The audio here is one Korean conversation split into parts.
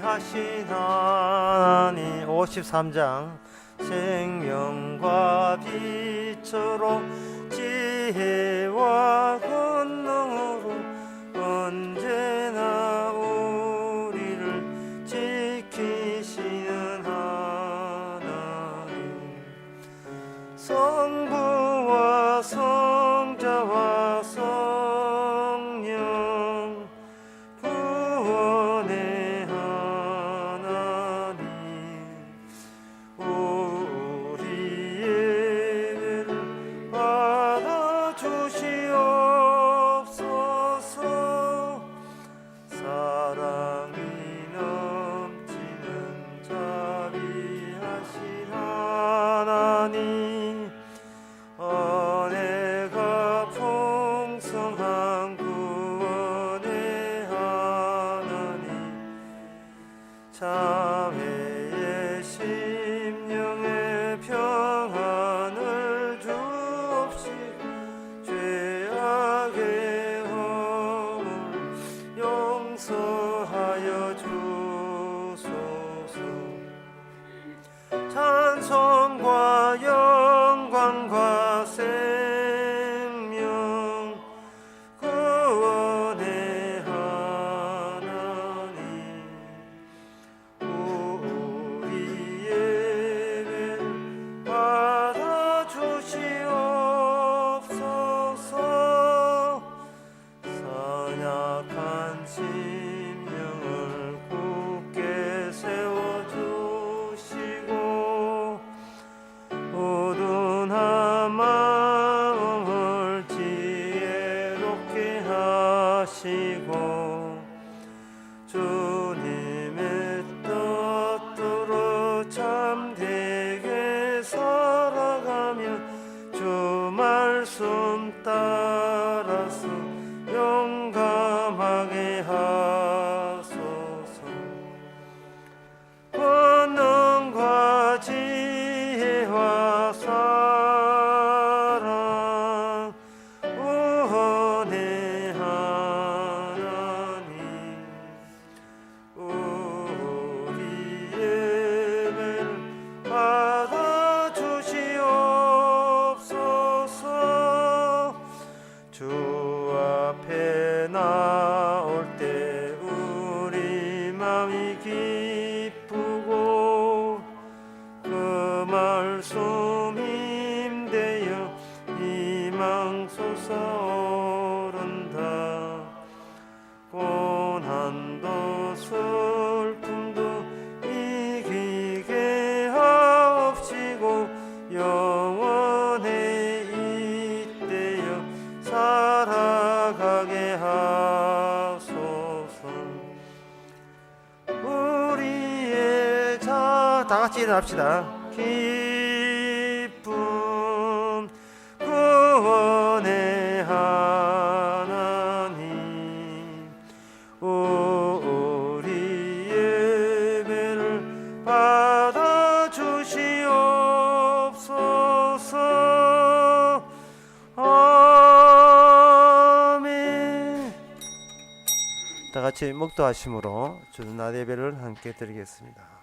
하신 하나님. 53장 생명과 빛으로 지혜와 권능으로 언제나 우리를 지키시는 하나님. 성부와 성자와 성령 구원의 하나님, 우리 예배를 받아주시옵소서. 사랑이 넘치는 자비하신 하나님, 은혜가 풍성한 구원의 하나님, 자매의 심령에 평안을 주옵시고 죄악의 허물 용서하여 주소서. 찬송과 영광과 생명 구원의 하나님, 우리 예배를 받아주시옵소서. 선약한 심령을 굳게 세워주시고 어두운한 마음을 지혜롭게 하시고 주님의 뜻대로 참되게 살아가며 주 말씀 따라서 용감하게 하소서. 권능과 지혜와 사랑 구원의 하나님, 우리 예배를 받아주시옵소서. 주 앞에 나올 때 우리 마음이 기쁘고 그 말씀 힘되어 희망 솟아오른다. 고난도 슬픔도 이기게 하옵시고 영원에 잇대어 살아가게 하소서. 우리의 다 같이 일어납시다. 기쁨 구원의 하나님, 우리 예배를 받아주시옵소서. 아멘. 다 같이 목도하심으로 주는 낮 예배를 함께 드리겠습니다.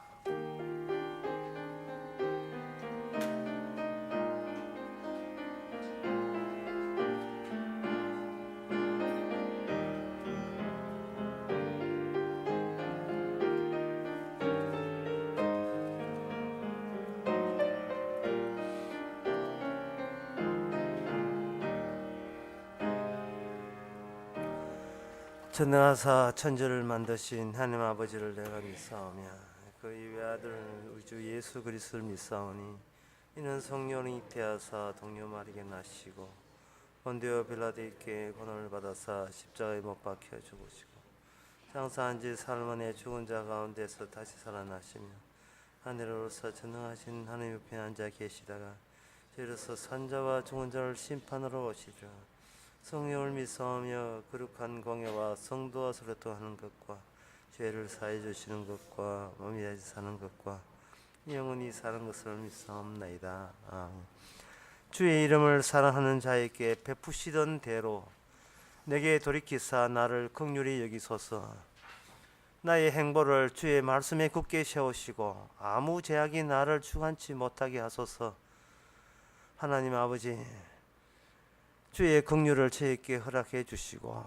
전능하사 천지를 만드신 하나님 아버지를 내가 믿사오며 그의 외아들 우리 주 예수 그리스도를 믿사오니 이는 성령이 잉태하사 동료 마리게 나시고 본디오 빌라도에게 고난을 받아사 십자가에 못 박혀 죽으시고 장사한 지 사흘 만에 죽은 자 가운데서 다시 살아나시며 하늘로서 전능하신 하나님 옆에 앉아 계시다가 저희로서 산자와 죽은 자를 심판하러 오시리라. 성령을 믿사오며 거룩한 공예와 성도와 소통하는 것과 죄를 사해 주시는 것과 몸이 다시 사는 것과 영원히 사는 것을 믿사옵나이다. 아멘. 주의 이름을 사랑하는 자에게 베푸시던 대로 내게 돌이키사 나를 긍휼히 여기소서. 나의 행보를 주의 말씀에 굳게 세우시고 아무 제약이 나를 주관치 못하게 하소서. 하나님 아버지, 주의 긍휼을 저에게 허락해 주시고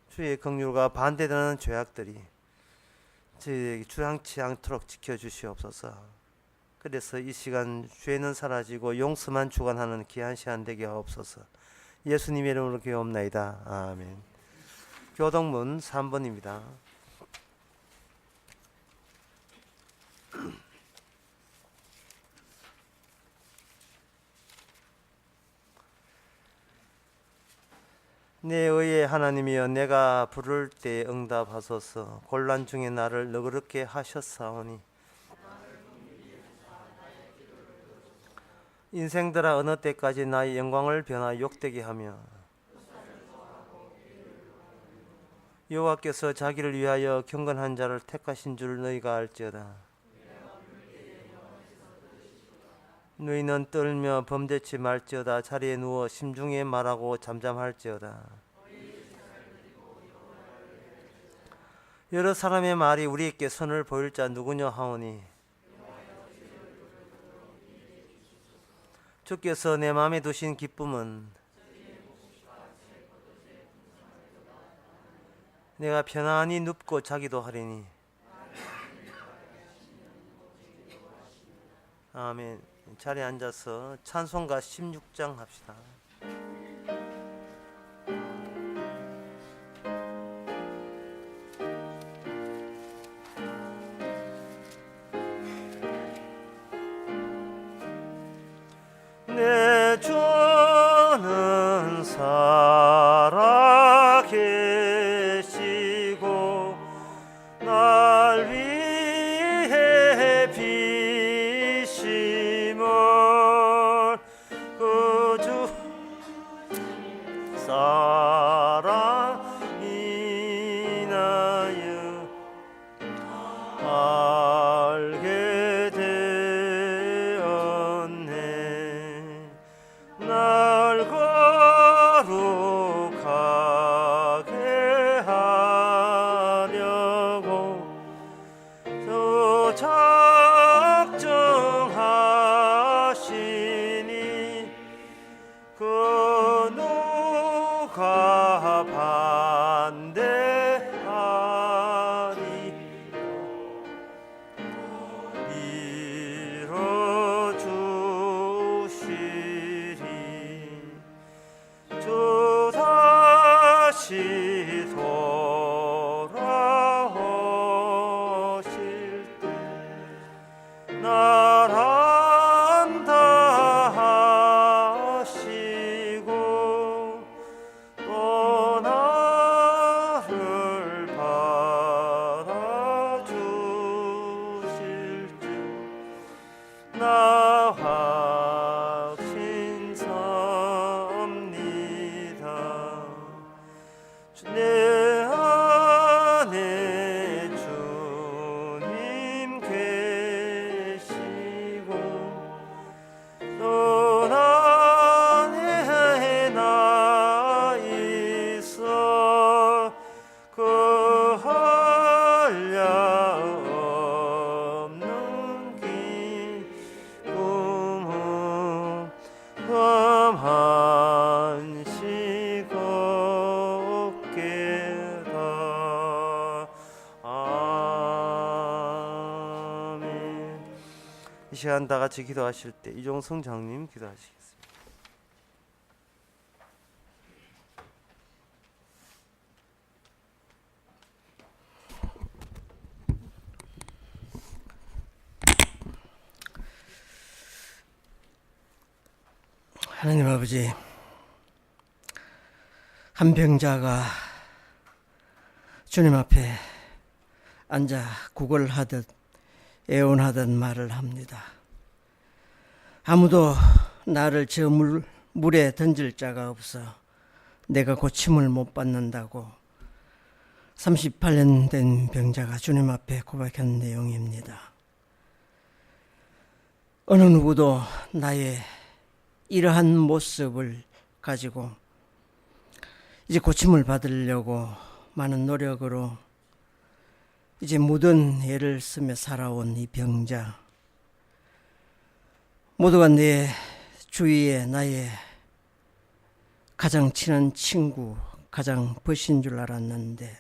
주의 긍휼과 반대되는 죄악들이 저에게 주황치 않도록 지켜주시옵소서. 그래서 이 시간 죄는 사라지고 용서만 주관하는 귀한 시간 되게 하옵소서. 예수님의 이름으로 기도옵나이다. 아멘. 교동문 3번입니다. 내 의의 하나님이여, 내가 부를 때 응답하소서. 곤란 중에 나를 너그럽게 하셨사오니 인생들아, 어느 때까지 나의 영광을 변화 욕되게 하며 여호와께서 자기를 위하여 경건한 자를 택하신 줄 너희가 알지어다. 너희는 떨며 범죄치 말지어다. 자리에 누워 심중에 말하고 잠잠할지어다. 여러 사람의 말이 우리에게 선을 보일 자 누구냐 하오니 주께서 내 마음에 두신 기쁨은 내가 편안히 눕고 자기도 하리니. 아멘. 자리에 앉아서 찬송가 16장 합시다. 내 주는 살아계시고 날 위해 비심을 그주 사랑 인하여 알게 되었네. 날 거룩하게 하려고 저 작정하시니 그 누가 반대하리. 이뤄주시리. 주 다시 돌아오실 때 날 안다 하시고 또 나를 받아주실 줄 나 확신섭니다. 내 안에 주님 계시고 또 안에 나 있어 그 한량 기쁨은 험한시 걷게다. 아멘. 이 시간 다 같이 기도하실 때 이종성 장님 기도하시겠습니다. 하나님 아버지, 한 병자가 주님 앞에 앉아 구걸하듯 애원하듯 말을 합니다. 아무도 나를 저 물에 던질 자가 없어 내가 고침을 못 받는다고 38년 된 병자가 주님 앞에 고백한 내용입니다. 어느 누구도 나의 이러한 모습을 가지고 이제 고침을 받으려고 많은 노력으로 이제 묻은 애를 쓰며 살아온 이 병자, 모두가 내 주위에 나의 가장 친한 친구, 가장 벗인 줄 알았는데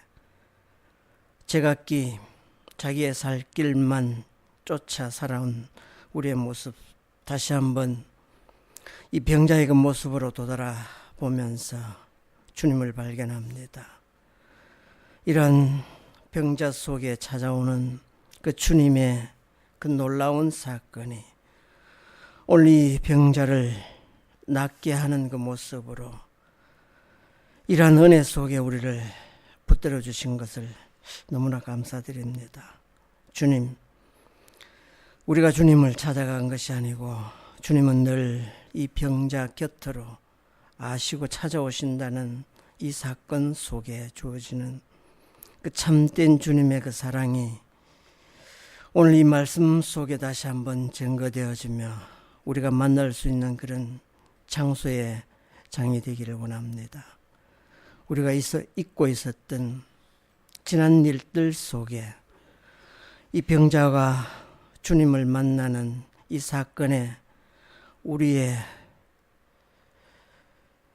제각기 자기의 살 길만 쫓아 살아온 우리의 모습, 다시 한번 이 병자의 그 모습으로 되돌아보면서 주님을 발견합니다. 이런 병자 속에 찾아오는 그 주님의 그 놀라운 사건이 오늘 이 병자를 낫게 하는 그 모습으로 이러한 은혜 속에 우리를 붙들어 주신 것을 너무나 감사드립니다. 주님, 우리가 주님을 찾아간 것이 아니고 주님은 늘 이 병자 곁으로 아시고 찾아오신다는 이 사건 속에 주어지는 그 참된 주님의 그 사랑이 오늘 이 말씀 속에 다시 한번 증거되어지며 우리가 만날 수 있는 그런 장소의 장이 되기를 원합니다. 우리가 잊고 있었던 지난 일들 속에 이 병자가 주님을 만나는 이 사건에 우리의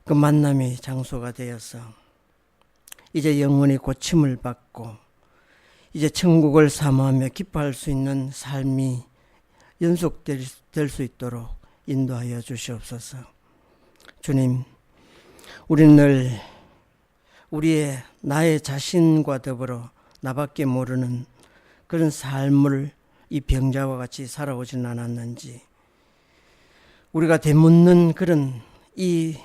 그 만남이 장소가 되어서 이제 영원히 고침을 받고 이제 천국을 사모하며 기뻐할 수 있는 삶이 연속될 수 있도록 인도하여 주시옵소서. 주님, 우리는 늘 우리의 나의 자신과 더불어 나밖에 모르는 그런 삶을 이 병자와 같이 살아오지는 않았는지, 우리가 되묻는 이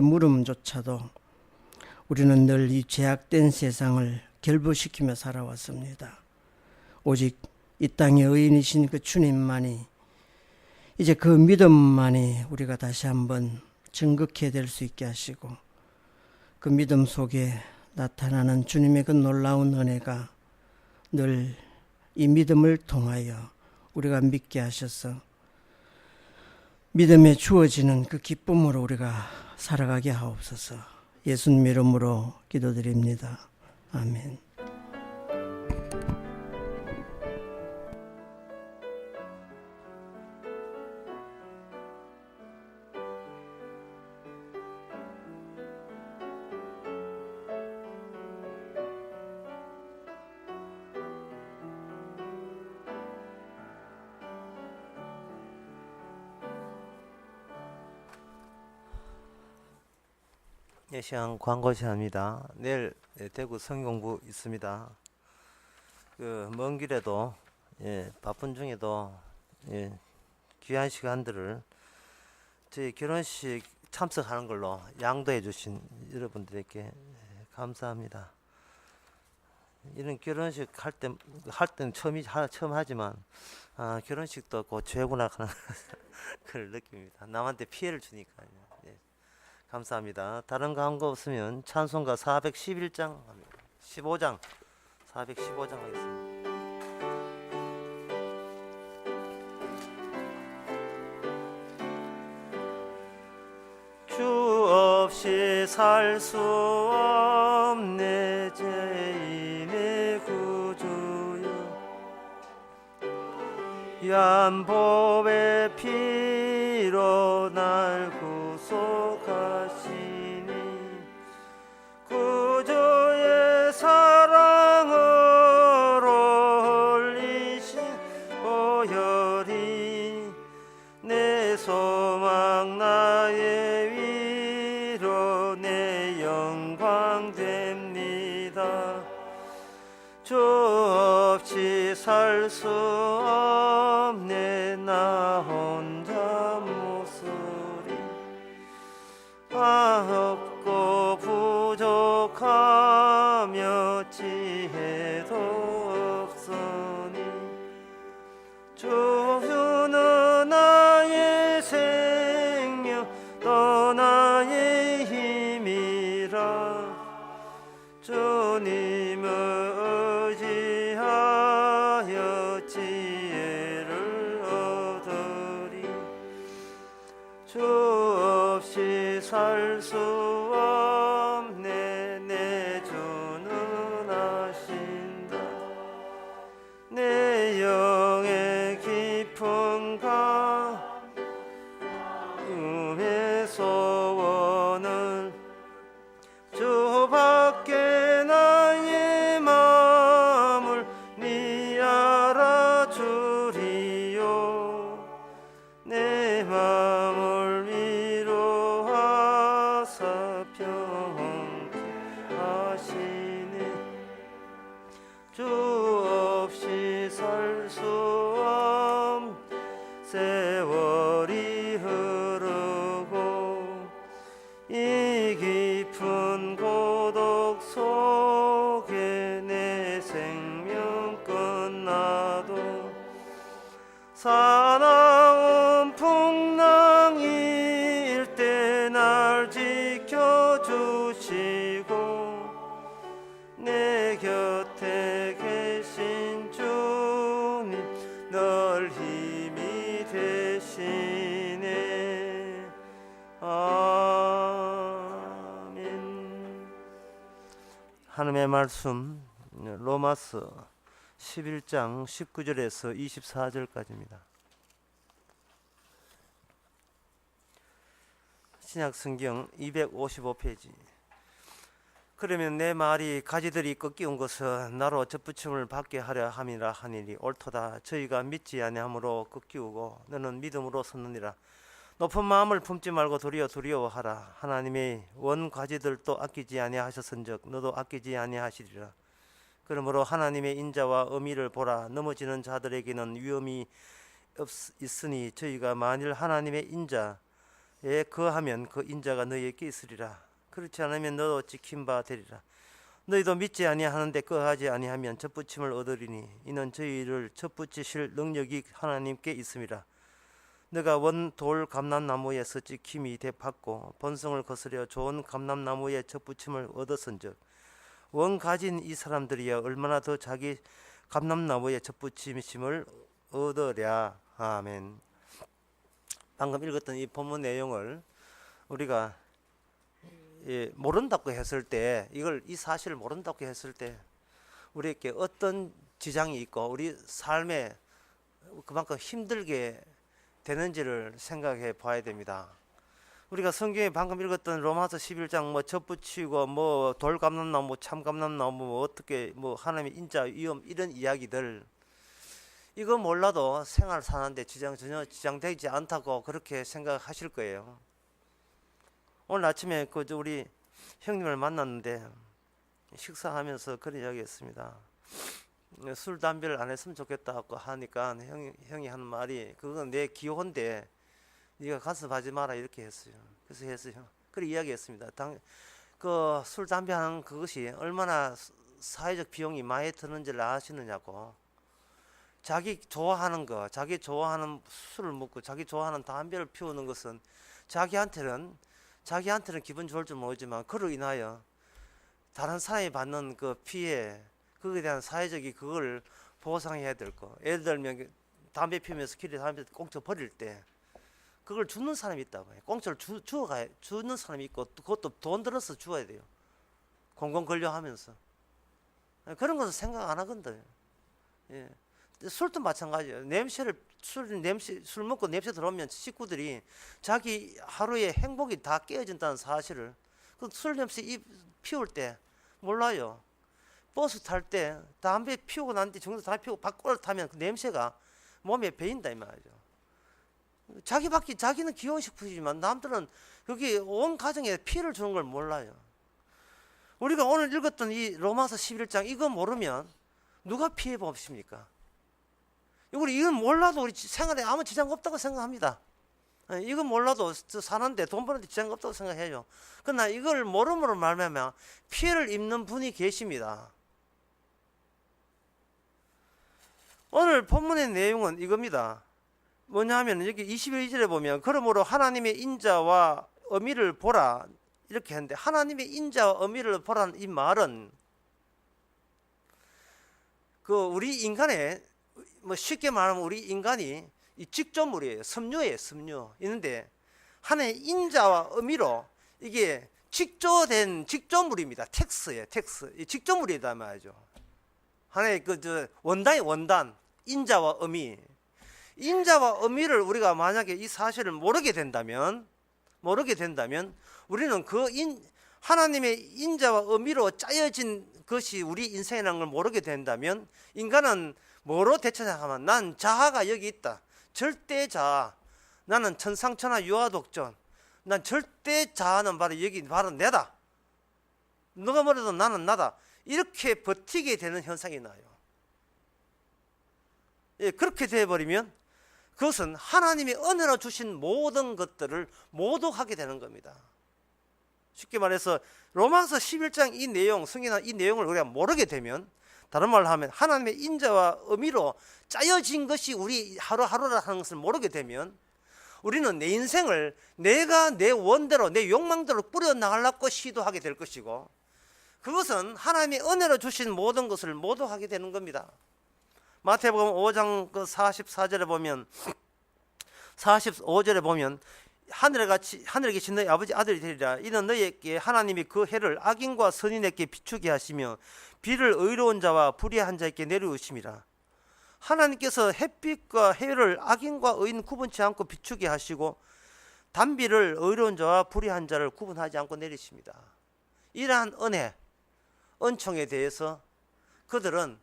물음조차도 우리는 늘 이 죄악된 세상을 결부시키며 살아왔습니다. 오직 이 땅의 의인이신 그 주님만이, 이제 그 믿음만이 우리가 다시 한번 증거케 될 수 있게 하시고 그 믿음 속에 나타나는 주님의 그 놀라운 은혜가 늘 이 믿음을 통하여 우리가 믿게 하셔서 믿음에 주어지는 그 기쁨으로 우리가 살아가게 하옵소서. 예수님 이름으로 기도드립니다. 아멘. 이 시간 광고 시간입니다. 내일 대구 성경부 있습니다. 그 먼 길에도 바쁜 중에도 귀한 시간들을 저희 결혼식 참석하는 걸로 양도해 주신 여러분들에게 감사합니다. 이런 결혼식 할 때는 처음 하지만 결혼식도 곧 죄구나 하는 그걸 느낍니다. 남한테 피해를 주니까요. 감사합니다. 다른 광고 없으면 찬송가 411장 15장 415장 하겠습니다. 주 없이 살 수 없네 죄인의 구주여, 연보의 피로 날 구속하시니 구주의 사랑으로 흘리신 보혈이 내 소망 나의 위로 내 영광 됩니다. 주 없이 살 수 없네 나 혼자 모서리, 없고 부족하며 지혜도 없으니 주는 나의 생명 또 나의 힘이라. 주님을 의지하여 지혜를 얻으리. 주 없이 살 수 없네 내 주는 아신다. 음의 소원을 주밖에 나의 마음을 니 알아주리요 내 마음을 위로하사 평온케 하시네 주 없이 살 수 없는 세월이 흐르고 이 깊은 고독 속에 내 생명 끝나도 사나운 풍랑일 때 날 지켜주시고 내 곁에 계신 주님 널 힘이 되시네 아멘. 하나님의 말씀 로마서 11장 19절에서 24절까지입니다. 신약성경 255페이지. 그러면 내 말이 가지들이 꺾이운 것은 나로 접붙임을 받게 하려 함이라 하니니 옳도다. 저희가 믿지 아니함으로 꺾이우고 너는 믿음으로 섰느니라. 높은 마음을 품지 말고 도리어 두려워하라. 하나님의 원 가지들도 아끼지 아니하셨은즉 너도 아끼지 아니하시리라. 그러므로 하나님의 인자와 의미를 보라. 넘어지는 자들에게는 위험이 있으니 저희가 만일 하나님의 인자에 거하면 그 인자가 너희에게 있으리라. 그렇지 않으면 너도 지킨 바 되리라. 너희도 믿지 아니하는데 거하지 아니하면 접붙임을 얻으리니 이는 저희를 접붙이실 능력이 하나님께 있음이라. 너가 원 돌 감람나무에서 찍힘이 되받고 본성을 거스려 좋은 감람나무에 접붙임을 얻었은즉 원 가진 이 사람들이여 얼마나 더 자기 감람나무에 접붙임을 얻으랴. 아멘. 방금 읽었던 이 본문 내용을 우리가 모른다고 했을 때, 이 사실을 모른다고 했을 때 우리에게 어떤 지장이 있고 우리 삶에 그만큼 힘들게 되는지를 생각해 봐야 됩니다. 우리가 성경에 방금 읽었던 로마서 11장 접붙이고 돌감람나무 참감람나무 어떻게 하나님의 인자 위험 이런 이야기들 이거 몰라도 생활 사는데 전혀 지장되지 않다고 그렇게 생각하실 거예요. 오늘 아침에 우리 형님을 만났는데 식사하면서 그런 이야기 했습니다. 술 담배를 안 했으면 좋겠다고 하니까 형이 하는 말이 그건 내 기호인데 네가 간섭하지 마라 이렇게 했어요. 그래서 했어요. 그렇게 이야기했습니다. 그 술 담배 하는 그것이 얼마나 사회적 비용이 많이 드는지를 아시느냐고. 자기 좋아하는 거, 자기 좋아하는 술을 먹고 자기 좋아하는 담배를 피우는 것은 자기한테는 기분 좋을 줄 모르지만 그로 인하여 다른 사람이 받는 그 피해 그거에 대한 사회적인 그걸 보상해야 될 거. 예를 들면 담배 피우면서 길에 담배 꽁초 버릴 때 그걸 주는 사람이 있다고 해요. 꽁초를 주는 사람이 있고 그것도 돈 들어서 주어야 돼요. 공공 권료하면서 그런 것은 생각 안 하거든요. 예. 술도 마찬가지예요. 술 먹고 냄새 들어오면 식구들이 자기 하루의 행복이 다 깨어진다는 사실을 그 술 냄새 피울 때 몰라요. 버스 탈 때 담배 피우고 난 뒤 정도 담배 피우고 밖으로 타면 그 냄새가 몸에 배인다 이 말이죠. 자기는 기호식품이지만 남들은 여기 온 가정에 피해를 주는 걸 몰라요. 우리가 오늘 읽었던 이 로마서 11장 이거 모르면 누가 피해 보십니까? 우리 이건 몰라도 우리 생활에 아무 지장 없다고 생각합니다. 이건 몰라도 사는데 돈 버는데 지장 없다고 생각해요. 그러나 이걸 모름으로 말하면 피해를 입는 분이 계십니다. 오늘 본문의 내용은 이겁니다. 뭐냐 하면 여기 21절에 보면 그러므로 하나님의 인자와 의미를 보라 이렇게 했는데 하나님의 인자와 의미를 보라는 이 말은 우리 인간의 쉽게 말하면 우리 인간이 이 직조물이에요. 섬유예요. 섬유. 있는데 하나님의 인자와 의미로 이게 직조된 직조물입니다. 텍스예요. 텍스. 이 직조물이다 말이죠. 하나의 원단 인자와 의미. 인자와 의미를 우리가 만약에 이 사실을 모르게 된다면 우리는 하나님의 인자와 의미로 짜여진 것이 우리 인생이라는 걸 모르게 된다면 인간은 뭐로 대처하면 난 자아가 여기 있다. 절대 자아. 나는 천상천하 유아독존. 난 절대 자아는 바로 여기 바로 내다. 누가 뭐래도 나는 나다. 이렇게 버티게 되는 현상이 나요. 예, 그렇게 되어버리면 그것은 하나님이 은혜로 주신 모든 것들을 모독하게 되는 겁니다. 쉽게 말해서 로마서 11장 이 내용, 성경의 이 내용을 우리가 모르게 되면, 다른 말로 하면 하나님의 인자와 의미로 짜여진 것이 우리 하루하루라 하는 것을 모르게 되면 우리는 내 인생을 내가 내 원대로 내 욕망대로 뿌려나가려고 시도하게 될 것이고, 그것은 하나님의 은혜로 주신 모든 것을 모독하게 되는 겁니다. 마태복음 5장 44절에 보면, 45절에 보면 하늘에 계신 너희 아버지 아들이 되리라. 이는 너희에게 하나님이 그 해를 악인과 선인에게 비추게 하시며 비를 의로운 자와 불의한 자에게 내려오심이라. 하나님께서 햇빛과 해를 악인과 의인 구분치 않고 비추게 하시고 단비를 의로운 자와 불의한 자를 구분하지 않고 내리십니다. 이러한 은혜, 은총에 대해서 그들은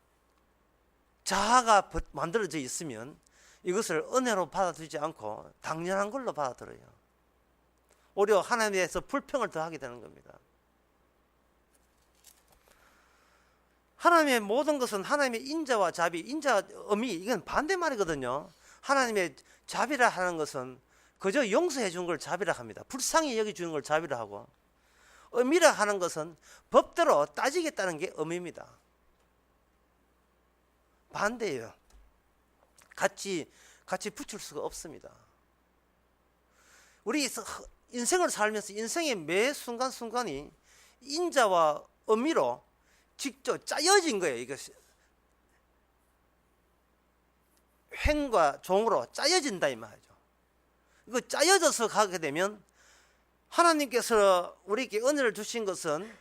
자아가 만들어져 있으면 이것을 은혜로 받아들이지 않고 당연한 걸로 받아들여요. 오히려 하나님에 대해서 불평을 더하게 되는 겁니다. 하나님의 모든 것은 하나님의 인자와 자비, 인자 의미, 이건 반대말이거든요. 하나님의 자비라 하는 것은 그저 용서해 주는 걸 자비라 합니다. 불쌍히 여겨주는 걸 자비라 하고, 의미라 하는 것은 법대로 따지겠다는 게 의미입니다. 반대예요. 같이 붙일 수가 없습니다. 우리 인생을 살면서 인생의 매 순간순간이 인자와 의미로 직접 짜여진 거예요. 이것이 횡과 종으로 짜여진다 이 말이죠. 이거 짜여져서 가게 되면 하나님께서 우리에게 은혜를 주신 것은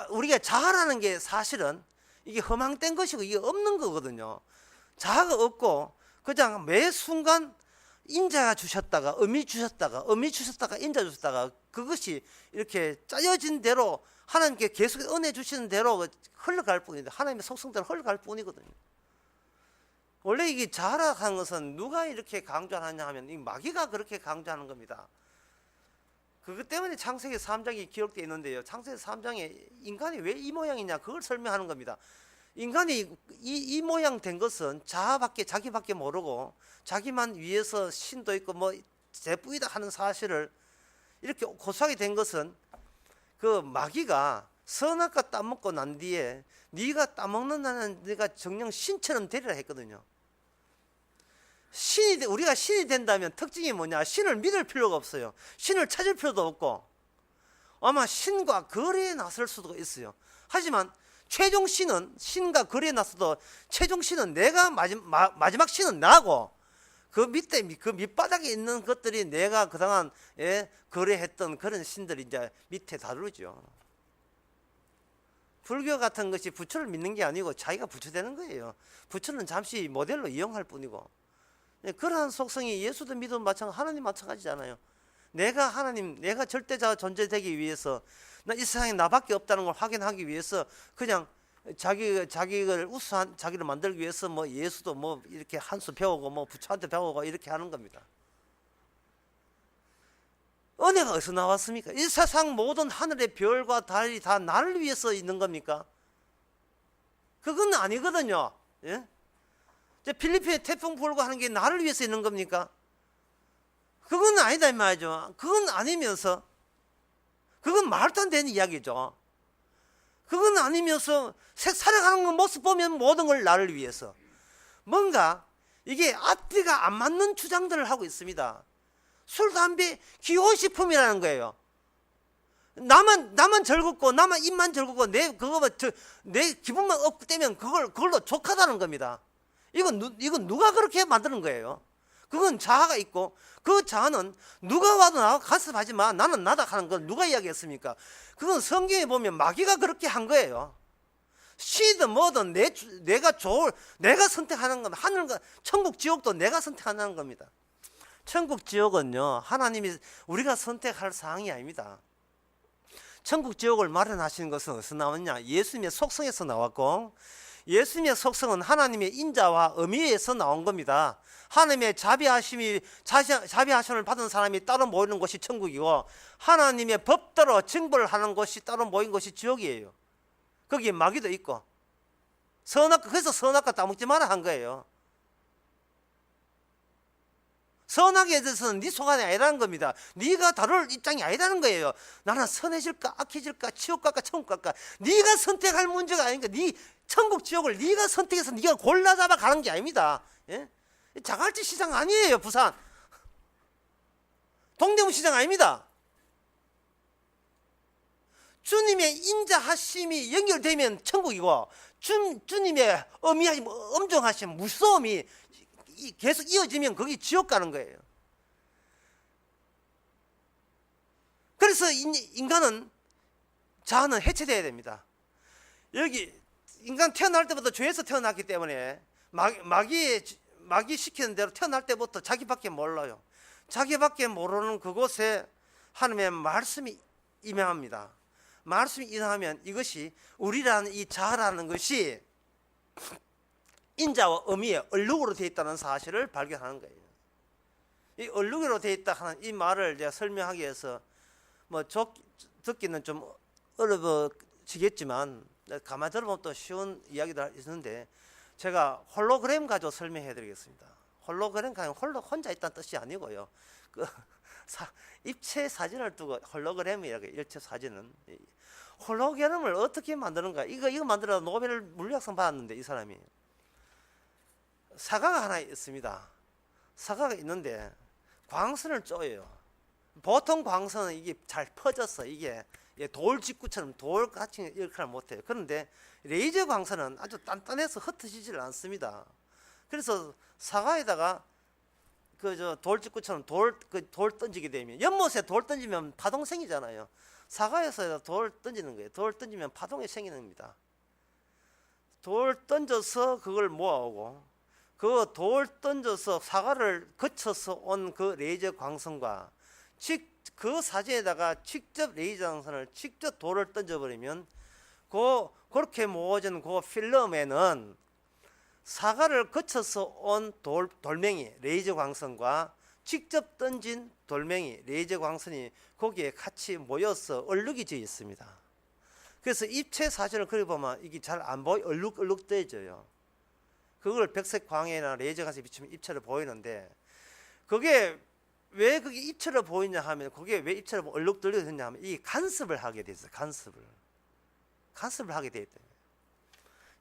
우리가 자아라는 게 사실은 이게 허망된 것이고 이게 없는 거거든요. 자아가 없고 그냥 매 순간 인자가 주셨다가 의미 주셨다가 인자 주셨다가 그것이 이렇게 짜여진 대로 하나님께 계속 은혜 주시는 대로 흘러갈 뿐인데, 하나님의 속성대로 흘러갈 뿐이거든요. 원래 이게 자아라 하는 것은 누가 이렇게 강조하느냐 하면 이 마귀가 그렇게 강조하는 겁니다. 그것 때문에 창세기 3장이 기록되어 있는데요, 창세기 3장에 인간이 왜 이 모양이냐 그걸 설명하는 겁니다. 인간이 이 모양 된 것은 자기밖에 모르고 자기만 위해서 신도 있고 뭐 제뿌이다 하는 사실을 이렇게 고수하게 된 것은 그 마귀가 선악과 따먹고 난 뒤에 네가 따먹는다는 네가 정녕 신처럼 되리라 했거든요. 우리가 신이 된다면 특징이 뭐냐? 신을 믿을 필요가 없어요. 신을 찾을 필요도 없고 아마 신과 거래에 나설 수도 있어요. 하지만 최종 신은 신과 거래에 나서도 최종 신은 내가 마지막 신은 나고 그 밑에 그 밑바닥에 있는 것들이 내가 그동안 거래했던 그런 신들이 이제 밑에 다루죠. 불교 같은 것이 부처를 믿는 게 아니고 자기가 부처 되는 거예요. 부처는 잠시 모델로 이용할 뿐이고, 그러한 속성이 예수도 믿음 마찬가지, 하나님 마찬가지잖아요. 내가 하나님, 내가 절대자가 존재되기 위해서 나 이 세상에 나밖에 없다는 걸 확인하기 위해서 그냥 자기를 우수한 자기를 만들기 위해서 뭐 예수도 뭐 이렇게 한 수 배우고 뭐 부처한테 배우고 이렇게 하는 겁니다. 은혜가 어디서 나왔습니까? 이 세상 모든 하늘의 별과 달이 다 나를 위해서 있는 겁니까? 그건 아니거든요. 예? 필리핀에 태풍 불고 하는 게 나를 위해서 있는 겁니까? 그건 아니다 이 말이죠. 그건 아니면서 그건 말도 안 되는 이야기죠. 그건 아니면서 살아가는 모습 보면 모든 걸 나를 위해서 뭔가 이게 앞뒤가 안 맞는 주장들을 하고 있습니다. 술, 담배, 기호식품이라는 거예요. 나만 즐겁고 나만 입만 즐겁고 내 기분만 업되면 그걸로 족하다는 겁니다. 이건 누가 그렇게 만드는 거예요? 그건 자아가 있고 그 자아는 누가 와도 나와 간섭하지 마, 나는 나다 하는 건 누가 이야기했습니까? 그건 성경에 보면 마귀가 그렇게 한 거예요. 시든 뭐든 내가 선택하는 겁니다. 하늘과 천국 지옥도 내가 선택하는 겁니다. 천국 지옥은요, 하나님이 우리가 선택할 사항이 아닙니다. 천국 지옥을 마련하시는 것은 어디서 나왔냐? 예수님의 속성에서 나왔고, 예수님의 속성은 하나님의 인자와 의미에서 나온 겁니다. 하나님의 자비하심을 받은 사람이 따로 모이는 곳이 천국이고, 하나님의 법대로 징벌을 하는 곳이 따로 모인 곳이 지옥이에요. 거기에 마귀도 있고, 그래서 선악과 따먹지 마라 한 거예요. 선악에 대해서는 네 소관이 아니라는 겁니다. 네가 다룰 입장이 아니라는 거예요. 나는 선해질까 악해질까 지옥 갈까 천국 갈까, 네가 선택할 문제가 아닌가. 네 천국 지옥을 네가 선택해서 네가 골라 잡아 가는 게 아닙니다. 예? 자갈치 시장 아니에요. 부산 동대문 시장 아닙니다. 주님의 인자하심이 연결되면 천국이고, 주님의 엄의하심, 엄정하심, 무서움이 계속 이어지면 거기 지옥 가는 거예요. 그래서 인간은 자아는 해체되어야 됩니다. 여기 인간 태어날 때부터 죄에서 태어났기 때문에 마귀 시키는 대로 태어날 때부터 자기밖에 몰라요. 자기밖에 모르는 그곳에 하나님의 말씀이 임합니다. 말씀이 임하면 이것이 우리라는 이 자아라는 것이 인자와 의미의 얼룩으로 되어 있다는 사실을 발견하는 거예요. 이 얼룩으로 되어 있다 하는 이 말을 제가 설명하기 위해서 듣기는 좀 어려워지겠지만 가만히 들어보면 또 쉬운 이야기도 있는데, 제가 홀로그램 가지고 설명해 드리겠습니다. 홀로그램 가지고 혼자 있다는 뜻이 아니고요. 입체 사진을 두고 홀로그램이라고, 일체 사진은. 홀로그램을 어떻게 만드는가? 이거 만들어 노벨 물리학상 받았는데, 이 사람이. 사과가 하나 있습니다. 사과가 있는데 광선을 쪼여요. 보통 광선은 이게 잘 퍼져서 이게 돌직구처럼 돌같이 역할을 못해요. 그런데 레이저 광선은 아주 단단해서 흩어지질 않습니다. 그래서 사과에다가 돌직구처럼 돌 던지게 되면, 연못에 돌 던지면 파동 생기잖아요. 사과에서 돌 던지는 거예요. 돌 던지면 파동이 생기는 겁니다. 돌 던져서 그걸 모아오고, 그 돌 던져서 사과를 거쳐서 온 그 레이저 광선과 그 사진에다가 직접 레이저 광선을 직접 돌을 던져버리면 그렇게 모아진 그 필름에는 사과를 거쳐서 온 돌멩이 레이저 광선과 직접 던진 돌멩이 레이저 광선이 거기에 같이 모여서 얼룩이 지어 있습니다. 그래서 입체 사진을 그려보면 이게 잘 안 보여, 얼룩얼룩 떠져요. 그걸 백색 광해나 레이저 광선에 비추면 입체로 보이는데, 그게 왜 그게 입체로 보이냐 하면, 그게 왜 입체로 얼룩덜룩했냐 하면, 이 간섭을 하게 돼 있어요. 간섭을 하게 돼 있다.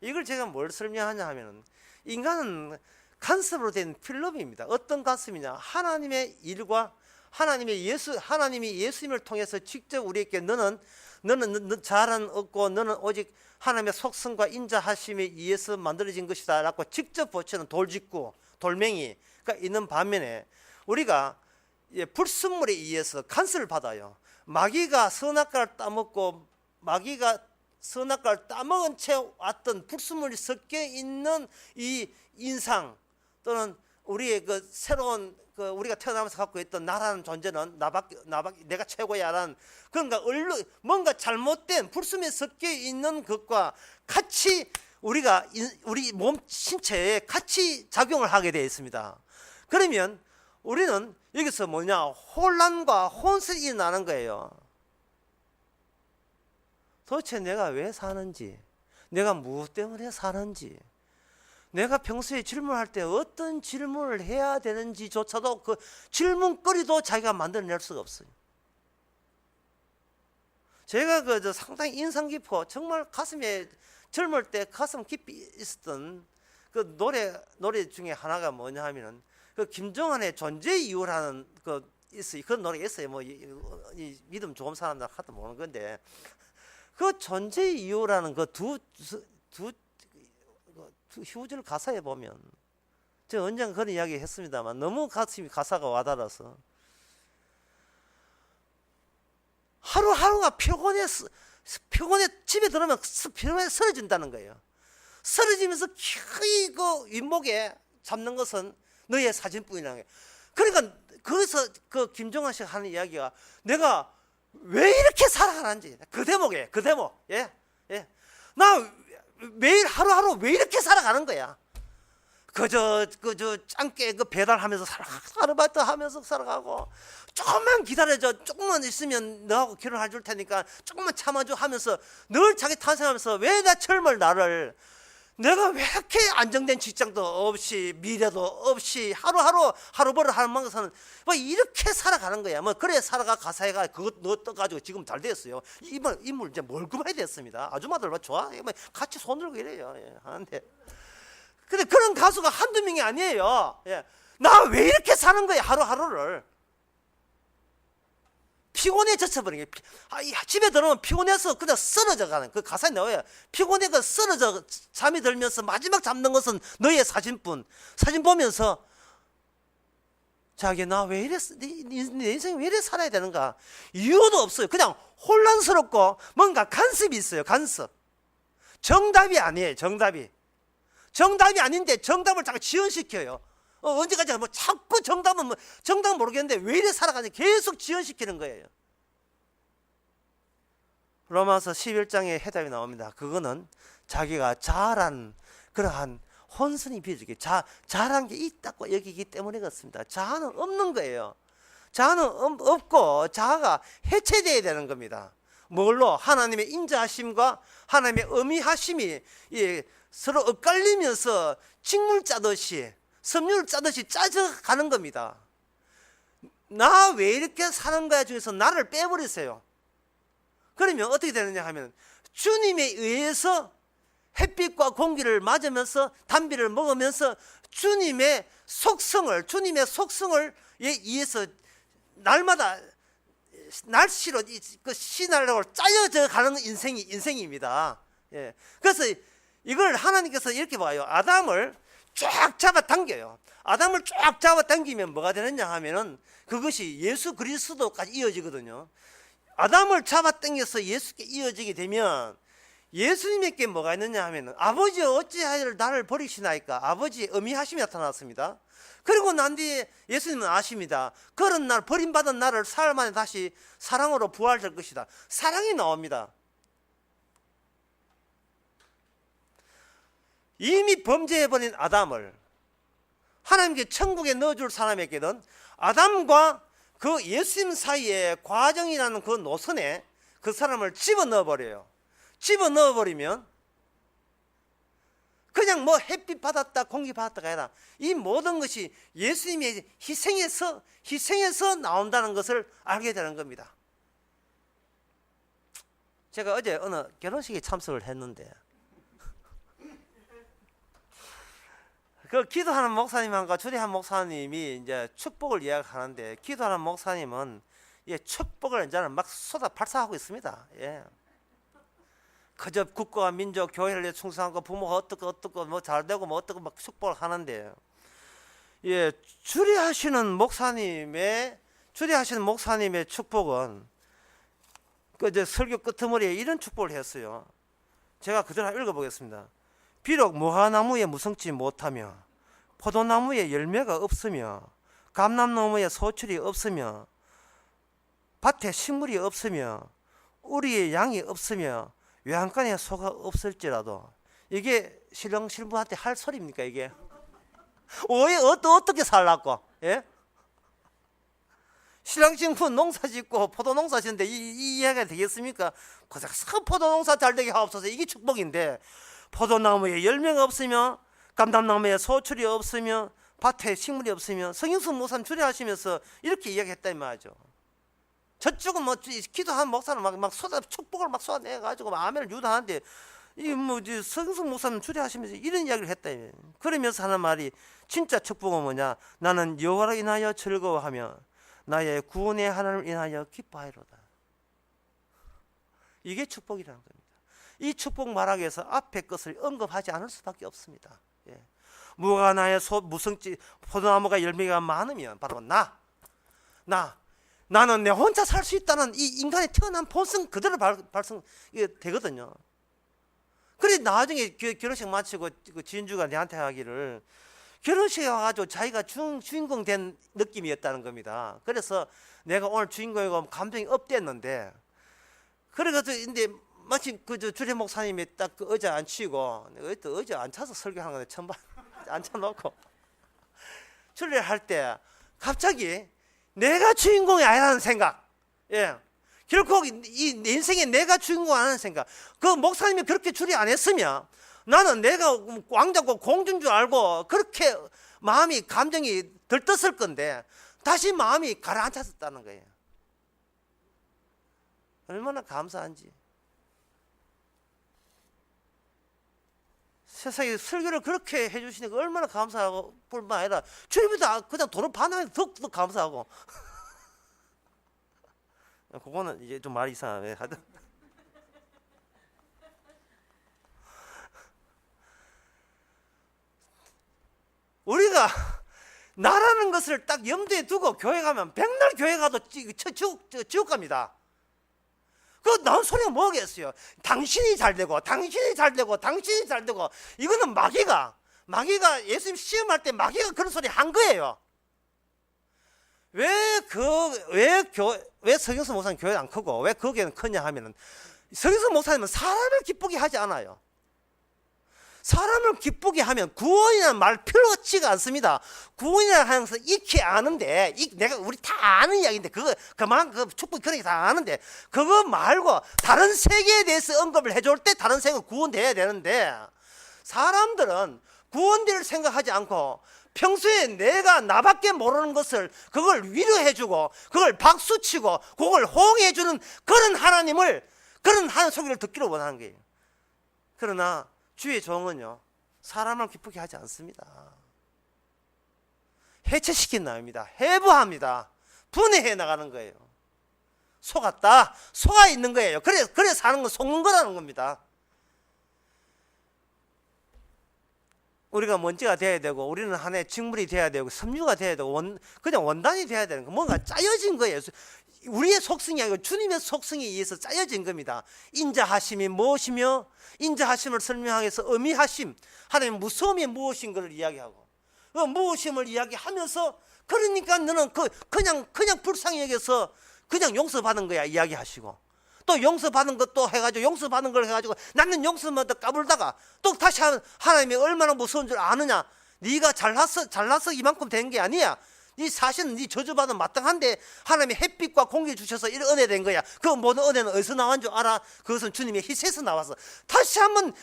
이걸 제가 뭘 설명하냐 하면, 인간은 간섭으로 된 필름입니다. 어떤 간섭이냐? 하나님의 일과 하나님이 예수님을 통해서 직접 우리에게 너는 자아는 없고 너는 오직 하나님의 속성과 인자하심에 의해서 만들어진 것이다 라고 직접 보치는 돌직구, 돌멩이가 있는 반면에, 우리가 불순물에 의해서 간섭을 받아요. 마귀가 선악과를 따먹고, 마귀가 선악과를 따먹은 채 왔던 불순물이 섞여 있는 이 인상, 또는 우리의 그 새로운 우리가 태어나면서 갖고 있던 나라는 존재는 나밖에 내가 최고야라는, 그러니까 뭔가 잘못된 불순물에 섞여 있는 것과 같이 우리 몸 신체에 같이 작용을 하게 되어 있습니다. 그러면 우리는 여기서 혼란과 혼선이 일어나는 거예요. 도대체 내가 왜 사는지, 내가 무엇 때문에 사는지, 내가 평소에 질문할 때 어떤 질문을 해야 되는지조차도 그 질문거리도 자기가 만들어낼 수가 없어요. 제가 상당히 인상 깊어, 정말 가슴에 젊을 때 가슴 깊이 있었던 그 노래 중에 하나가 뭐냐 하면은, 그 김정한의 존재 이유라는 있어요. 그런 노래가 있어요. 이 믿음 좋은 사람들 하도 모르는 건데, 그 존재 이유라는 그 두 휴지를 가사에 보면, 제가 언젠가 그런 이야기 했습니다만 너무 가사가 와닿아서 하루하루가 피곤해서 피곤해 집에 들어오면 피곤해 쓰러진다는 거예요. 쓰러지면서 그 윗목에 잡는 것은 너의 사진뿐이라는 거예요. 그러니까 거기서 그 김종환 씨가 하는 이야기가 내가 왜 이렇게 살아가는지 그 대목이에요. 그 대목. 예, 예. 나 매일 하루하루 왜 이렇게 살아가는 거야. 그저 짱깨 그 배달하면서 아르바이트 하면서 살아가고 조금만 기다려줘, 조금만 있으면 너하고 결혼해 줄 테니까 조금만 참아줘 하면서 늘 자기 탄생하면서 왜 나 젊을 나를 내가 왜 이렇게 안정된 직장도 없이 미래도 없이 하루하루 하루벌을 하는 것은 뭐 이렇게 살아가는 거야. 뭐 그래 살아가 가사해가 그것 넣어가지고 지금 잘 됐어요. 인물 이제 멀끔하게 됐습니다. 아줌마들 뭐 좋아, 뭐 같이 손들고 이래요. 예, 하는데 근데 그런 가수가 한두 명이 아니에요. 예. 나 왜 이렇게 사는 거야 하루하루를. 피곤해 젖혀버린 게 집에 들어오면 피곤해서 그냥 쓰러져 가는 그 가사에 나와요. 피곤해 그 쓰러져 잠이 들면서 마지막 잡는 것은 너의 사진뿐. 사진 보면서 자기 나 왜 이래 내 인생이 왜 이래 살아야 되는가 이유도 없어요. 그냥 혼란스럽고 뭔가 간섭이 있어요. 간섭. 정답이 아니에요. 정답이 아닌데 정답을 자꾸 지연시켜요. 언제까지 뭐 자꾸 정답은 모르겠는데 왜 이래 살아가는지 계속 지연시키는 거예요. 로마서 11장에 해답이 나옵니다. 그거는 자기가 자아란 그러한 혼선이 비어지게 자아란 게 있다고 여기기 때문에 그렇습니다. 자아는 없는 거예요. 자아는 없고 자아가 해체되어야 되는 겁니다. 뭘로? 하나님의 인자하심과 하나님의 어미하심이 서로 엇갈리면서 직물 짜듯이 섬유를 짜듯이 짜져가는 겁니다. 나 왜 이렇게 사는 거야 중에서 나를 빼버리세요. 그러면 어떻게 되느냐 하면 주님에 의해서 햇빛과 공기를 맞으면서 담비를 먹으면서 주님의 속성을 의해서 날마다 날씨로 그 시나리오를 짜여져 가는 인생입니다. 예. 그래서 이걸 하나님께서 이렇게 봐요. 아담을 쫙 잡아당겨요. 아담을 쫙 잡아당기면 뭐가 되느냐 하면은 그것이 예수 그리스도까지 이어지거든요. 아담을 잡아당겨서 예수께 이어지게 되면 예수님에게 뭐가 있느냐 하면은 아버지 어찌하여 나를 버리시나이까 아버지의 어미하심이 나타났습니다. 그리고 난 뒤에 예수님은 아십니다. 그런 날 버림받은 나를 사흘 만에 다시 사랑으로 부활될 것이다. 사랑이 나옵니다. 이미 범죄해버린 아담을 하나님께 천국에 넣어줄 사람에게는 아담과 그 예수님 사이의 과정이라는 그 노선에 그 사람을 집어넣어버려요. 집어넣어버리면 그냥 뭐 햇빛 받았다 공기 받았다가 아니라 이 모든 것이 예수님의 희생에서 나온다는 것을 알게 되는 겁니다. 제가 어제 어느 결혼식에 참석을 했는데 그 기도하는 목사님과 주례한 목사님이 이제 축복을 이야기하는데 기도하는 목사님은 축복을 이제는 막 발사하고 있습니다. 예. 그저 국가와 민족 교회를 위해 충성하고 부모가 어떻고 뭐 잘되고 뭐 어떻고 막 축복을 하는데 예, 주례하시는 목사님의 축복은 그 이제 설교 끄트머리에 이런 축복을 했어요. 제가 그대로 읽어보겠습니다. 비록 무화나무에 무성치 못하며 포도나무에 열매가 없으며 감람나무에 소출이 없으며 밭에 식물이 없으며 우리의 양이 없으며 외양간에 소가 없을지라도 이게 신랑 신부한테 할 소리입니까 이게? 왜 어떻게 살라고? 예? 신랑 신부 농사 짓고 포도 농사 짓는데 이 이야기가 되겠습니까? 그래서 포도 농사 잘 되게 하옵소서 이게 축복인데 포도나무에 열매가 없으며 감람나무에 소출이 없으며 밭에 식물이 없으며 성경선 목사님 주례하시면서 이렇게 이야기했다 이 말이죠. 저쪽은 뭐 기도한 목사는 막 축복을 막 쏟아내가지고 아멘을 유도하는데 이 뭐 성경선 목사님 주례하시면서 이런 이야기를 했다. 그러면서 하는 말이 진짜 축복은 뭐냐? 나는 여호와를 인하여 즐거워하며 나의 구원의 하나님을 인하여 기뻐하리로다. 이게 축복이라는 겁니다. 이 축복 말하기 위해서 앞에 것을 언급하지 않을 수밖에 없습니다. 예. 무화과나무에 무성지 포도나무가 열매가 많으면 바로 나 나는 내 혼자 살 수 있다는 이 인간의 태어난 본성 그대로 발성 되거든요. 그래 나중에 결혼식 마치고 그 지은주가 내한테 하기를 결혼식에 와가지고 자기가 주인공 된 느낌이었다는 겁니다. 그래서 내가 오늘 주인공이고 감정이 업됐는데, 그래가지고 근데 마침 그 주례 목사님이 딱 그 의자 앉히고, 내가 또 의자 앉혀서 설교하는 건데 천반 앉혀놓고 주례를 할 때 갑자기 내가 주인공이 아니라는 생각, 예, 결코 이 내 인생에 내가 주인공 아니라는 생각. 그 목사님이 그렇게 주례 안 했으면 나는 내가 왕자고 공주인 줄 알고 그렇게 마음이 감정이 들떴을 건데 다시 마음이 가라앉았다는 거예요. 얼마나 감사한지. 세상에 설교를 그렇게 해주시니까 얼마나 감사하고 뿐만 아니라 주님보다 그냥 돈을 반하면 더 감사하고. 그거는 이제 좀 말이 이상하네. 하여튼 우리가 나라는 것을 딱 염두에 두고 교회 가면 백날 교회 가도 지옥 갑니다. 난 소리가 뭐겠어요? 당신이 잘 되고 당신이 잘 되고 당신이 잘 되고. 이거는 마귀가 예수님 시험할 때 마귀가 그런 소리 한 거예요. 왜 서경석 목사님 교회 안 크고 왜 거기에는 크냐 하면은, 서경석 목사님은 사람을 기쁘게 하지 않아요. 사람을 기쁘게 하면 구원이라는 말 필요치가 않습니다. 구원이라는 하면서 익히 아는데, 우리 다 아는 이야기인데, 그만 축복 그런 게 다 아는데, 그거 말고 다른 세계에 대해서 언급을 해줄 때 다른 세계는 구원돼야 되는데, 사람들은 구원될 생각하지 않고 평소에 내가 나밖에 모르는 것을 그걸 위로해주고 그걸 박수치고 그걸 호응해주는 그런 하나님을, 그런 하나님 소리를 듣기를 원하는 거예요. 그러나 주의 종은요, 사람을 기쁘게 하지 않습니다. 해체시킨 나입니다. 해부합니다. 분해해 나가는 거예요. 속았다, 속아 있는 거예요. 그래 사는 건 속는 거라는 겁니다. 우리가 먼지가 돼야 되고, 우리는 하나의 직물이 돼야 되고, 섬유가 돼야 되고, 그냥 원단이 돼야 되는 거, 뭔가 짜여진 거예요. 우리의 속성이 아니고 주님의 속성에 의해서 짜여진 겁니다. 인자하심이 무엇이며, 인자하심을 설명하기 위해서 의미하심, 하나님의 무서움이 무엇인가를 이야기하고, 그 무엇임을 이야기하면서, 그러니까 너는 그냥 불쌍히 여겨서 그냥 용서받은 거야 이야기하시고, 또 용서받은 것도 해가지고, 용서받은 걸 해가지고 나는 용서마다 까불다가 또 다시 하나님이 얼마나 무서운 줄 아느냐. 네가 잘나서 이만큼 된 게 아니야. 네 사실은 네 저주받은 마땅한데 하나님이 햇빛과 공기 주셔서 이런 은혜 된 거야. 그 모든 은혜는 어디서 나온 줄 알아? 그것은 주님의 희생에서 나와서. 다시 한번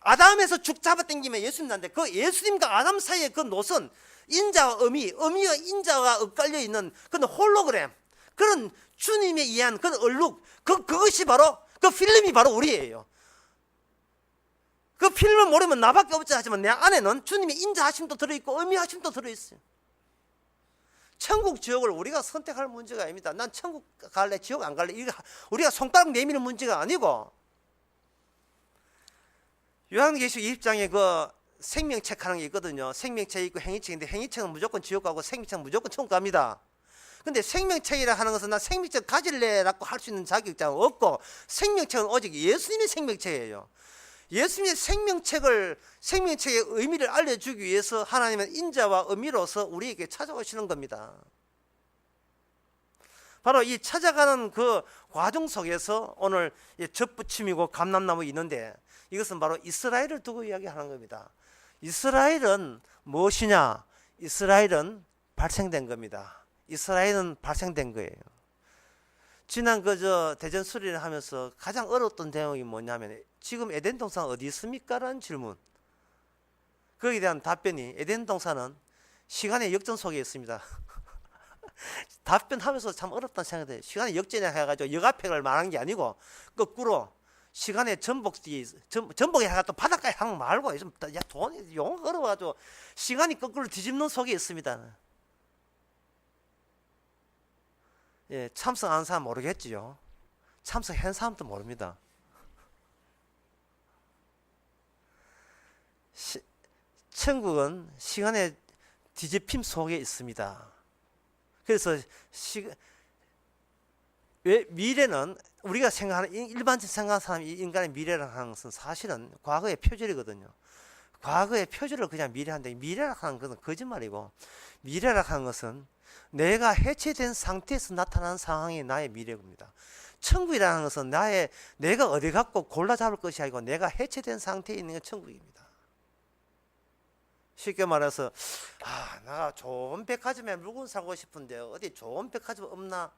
아담에서 죽 잡아당기면 예수님 나는데, 그 예수님과 아담 사이의 그 노선, 인자와 의미와 인자가 엇갈려 있는 그런 홀로그램, 그런 주님에 의한 그런 얼룩, 그것이 바로, 그 필름이 바로 우리예요. 그 필름을 모르면 나밖에 없지 하지만 내 안에는 주님의 인자하심도 들어있고 의미하심도 들어있어요. 천국 지옥을 우리가 선택할 문제가 아닙니다. 난 천국 갈래 지옥 안 갈래, 이거 우리가 손가락 내미는 문제가 아니고, 요한계시록 20장에 그 생명책 하는 게 있거든요. 생명책 있고 행위책인데, 행위책은 무조건 지옥 가고 생명책은 무조건 천국 갑니다. 근데 생명책이라 하는 것은 나 생명책 가질래라고 할 수 있는 자격증은 없고, 생명책은 오직 예수님의 생명책이에요. 예수님의 생명책의 의미를 알려주기 위해서 하나님은 인자와 의미로서 우리에게 찾아오시는 겁니다. 바로 이 찾아가는 그 과정 속에서 오늘 젖붙임이고 감람나무 있는데, 이것은 바로 이스라엘을 두고 이야기하는 겁니다. 이스라엘은 무엇이냐? 이스라엘은 발생된 겁니다. 이스라엘은 발생된 거예요. 지난 대전 수리를 하면서 가장 어려웠던 내용이 뭐냐면, 지금 에덴 동산 어디 있습니까? 라는 질문. 거기에 대한 답변이, 에덴 동산은 시간의 역전 속에 있습니다. 답변하면서 참 어렵다는 생각이 들어요. 시간의 역전이 해가지고 역압팩을 말한 게 아니고, 거꾸로 시간의 전복이 해가지고 바닷가에 한 말고, 용어가 어려워가지고 시간이 거꾸로 뒤집는 속에 있습니다. 예, 참석한 사람 모르겠지요. 참석한 사람도 모릅니다. 천국은 시간의 뒤집힘 속에 있습니다. 그래서 왜 미래는 우리가 생각하는 일반적으로 생각하는 사람이 인간의 미래라는 하는 것은 사실은 과거의 표절이거든요. 과거의 표절을 그냥 미래한데 미래라 하는 것은 거짓말이고 미래라 하는 것은 내가 해체된 상태에서 나타나는 상황이 나의 미래입니다. 천국이라는 것은 내가 어디 갖고 골라 잡을 것이 아니고 내가 해체된 상태에 있는 게 천국입니다. 쉽게 말해서 나 좋은 백화점에 물건 사고 싶은데 어디 좋은 백화점 없나?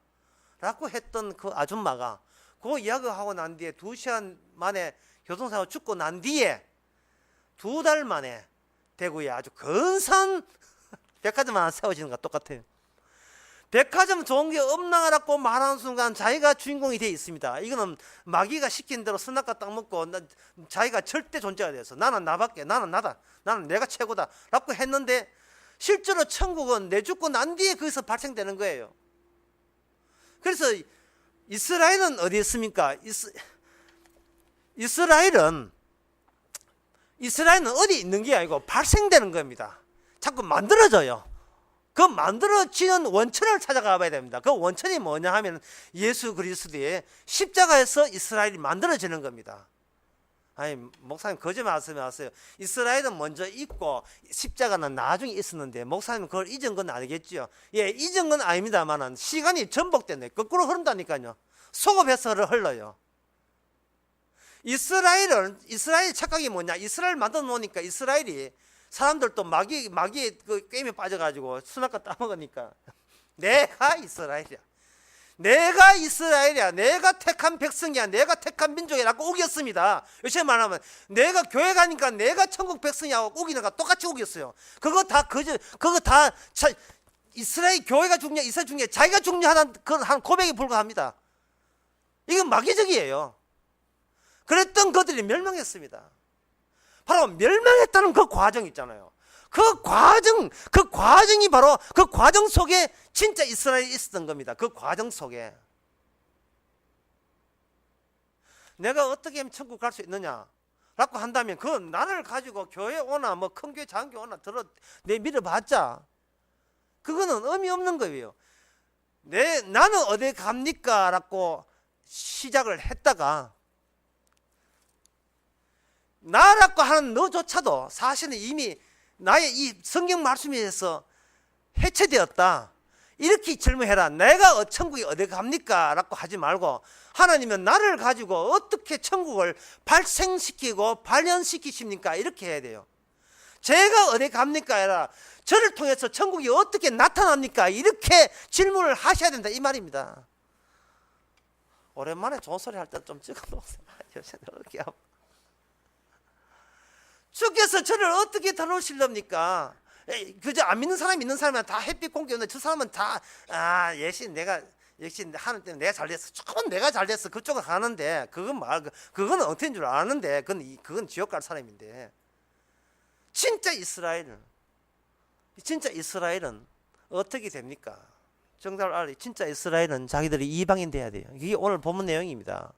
라고 했던 그 아줌마가 그 이야기를 하고 난 뒤에 2시간 만에 교통사고 죽고 난 뒤에 2달 만에 대구에 아주 근사한 백화점 하나 세워지는 것과 똑같아요. 백화점 좋은 게 없나라고 말하는 순간 자기가 주인공이 되어 있습니다. 이거는 마귀가 시킨 대로 선악과 딱 먹고 자기가 절대 존재가 돼서 나는 나밖에, 나는 나다, 나는 내가 최고다 라고 했는데 실제로 천국은 내 죽고 난 뒤에 거기서 발생되는 거예요. 그래서 이스라엘은 어디 있습니까? 이스라엘은 어디 있는 게 아니고 발생되는 겁니다. 자꾸 만들어져요. 그 만들어지는 원천을 찾아가 봐야 됩니다. 그 원천이 뭐냐 하면 예수 그리스도의 십자가에서 이스라엘이 만들어지는 겁니다. 아니 목사님 거짓말 하지 마세요. 이스라엘은 먼저 있고 십자가는 나중에 있었는데 목사님 그걸 잊은 건 아니겠죠? 예, 잊은 건 아닙니다만은 시간이 전복됐네. 거꾸로 흐른다니까요. 소급해서 흘러요. 이스라엘 착각이 뭐냐? 이스라엘 만들어 놓으니까 이스라엘이 사람들도 마귀의 그 게임에 빠져가지고 수납과 따먹으니까 내가 이스라엘이야. 내가 택한 백성이야. 내가 택한 민족이라고 우겼습니다. 요새 말하면 내가 교회 가니까 내가 천국 백성이라고 우기는 거 똑같이 우겼어요. 그거 다 이스라엘 교회가 중요해, 이스라엘 중요해, 자기가 중요하다는 그런 고백에 불과합니다. 이건 마귀적이에요. 그랬던 그들이 멸망했습니다. 바로 멸망했다는 그 과정 있잖아요. 그 과정이 바로 그 과정 속에 진짜 이스라엘이 있었던 겁니다. 그 과정 속에 내가 어떻게 하면 천국 갈 수 있느냐 라고 한다면 그 나를 가지고 교회 오나 뭐 큰 교회 작은 교회 오나 내 믿어봤자 그거는 의미 없는 거예요. 나는 어디 갑니까 라고 시작을 했다가 나라고 하는 너조차도 사실은 이미 나의 이 성경 말씀에서 해체되었다. 이렇게 질문해라. 내가 천국이 어디 갑니까? 라고 하지 말고 하나님은 나를 가지고 어떻게 천국을 발생시키고 발현시키십니까? 이렇게 해야 돼요. 제가 어디 갑니까? 아니라 저를 통해서 천국이 어떻게 나타납니까? 이렇게 질문을 하셔야 된다 이 말입니다. 오랜만에 좋은 소리 할 때 좀 찍어놓으세요. 요새는 어떻게 하고 주께서 저를 어떻게 다루실랍니까? 그저 안 믿는 사람 믿는 사람은 다 햇빛 공개하는데 저 사람은 다 역시 하는 때문에 내가 잘됐어. 조금 내가 잘됐어. 그쪽은 가는데 그건 어떻게인 줄 아는데 그건 지옥 갈 사람인데 진짜 이스라엘은 어떻게 됩니까? 정답을 알아. 진짜 이스라엘은 자기들이 이방인 돼야 돼요. 이게 오늘 본문 내용입니다.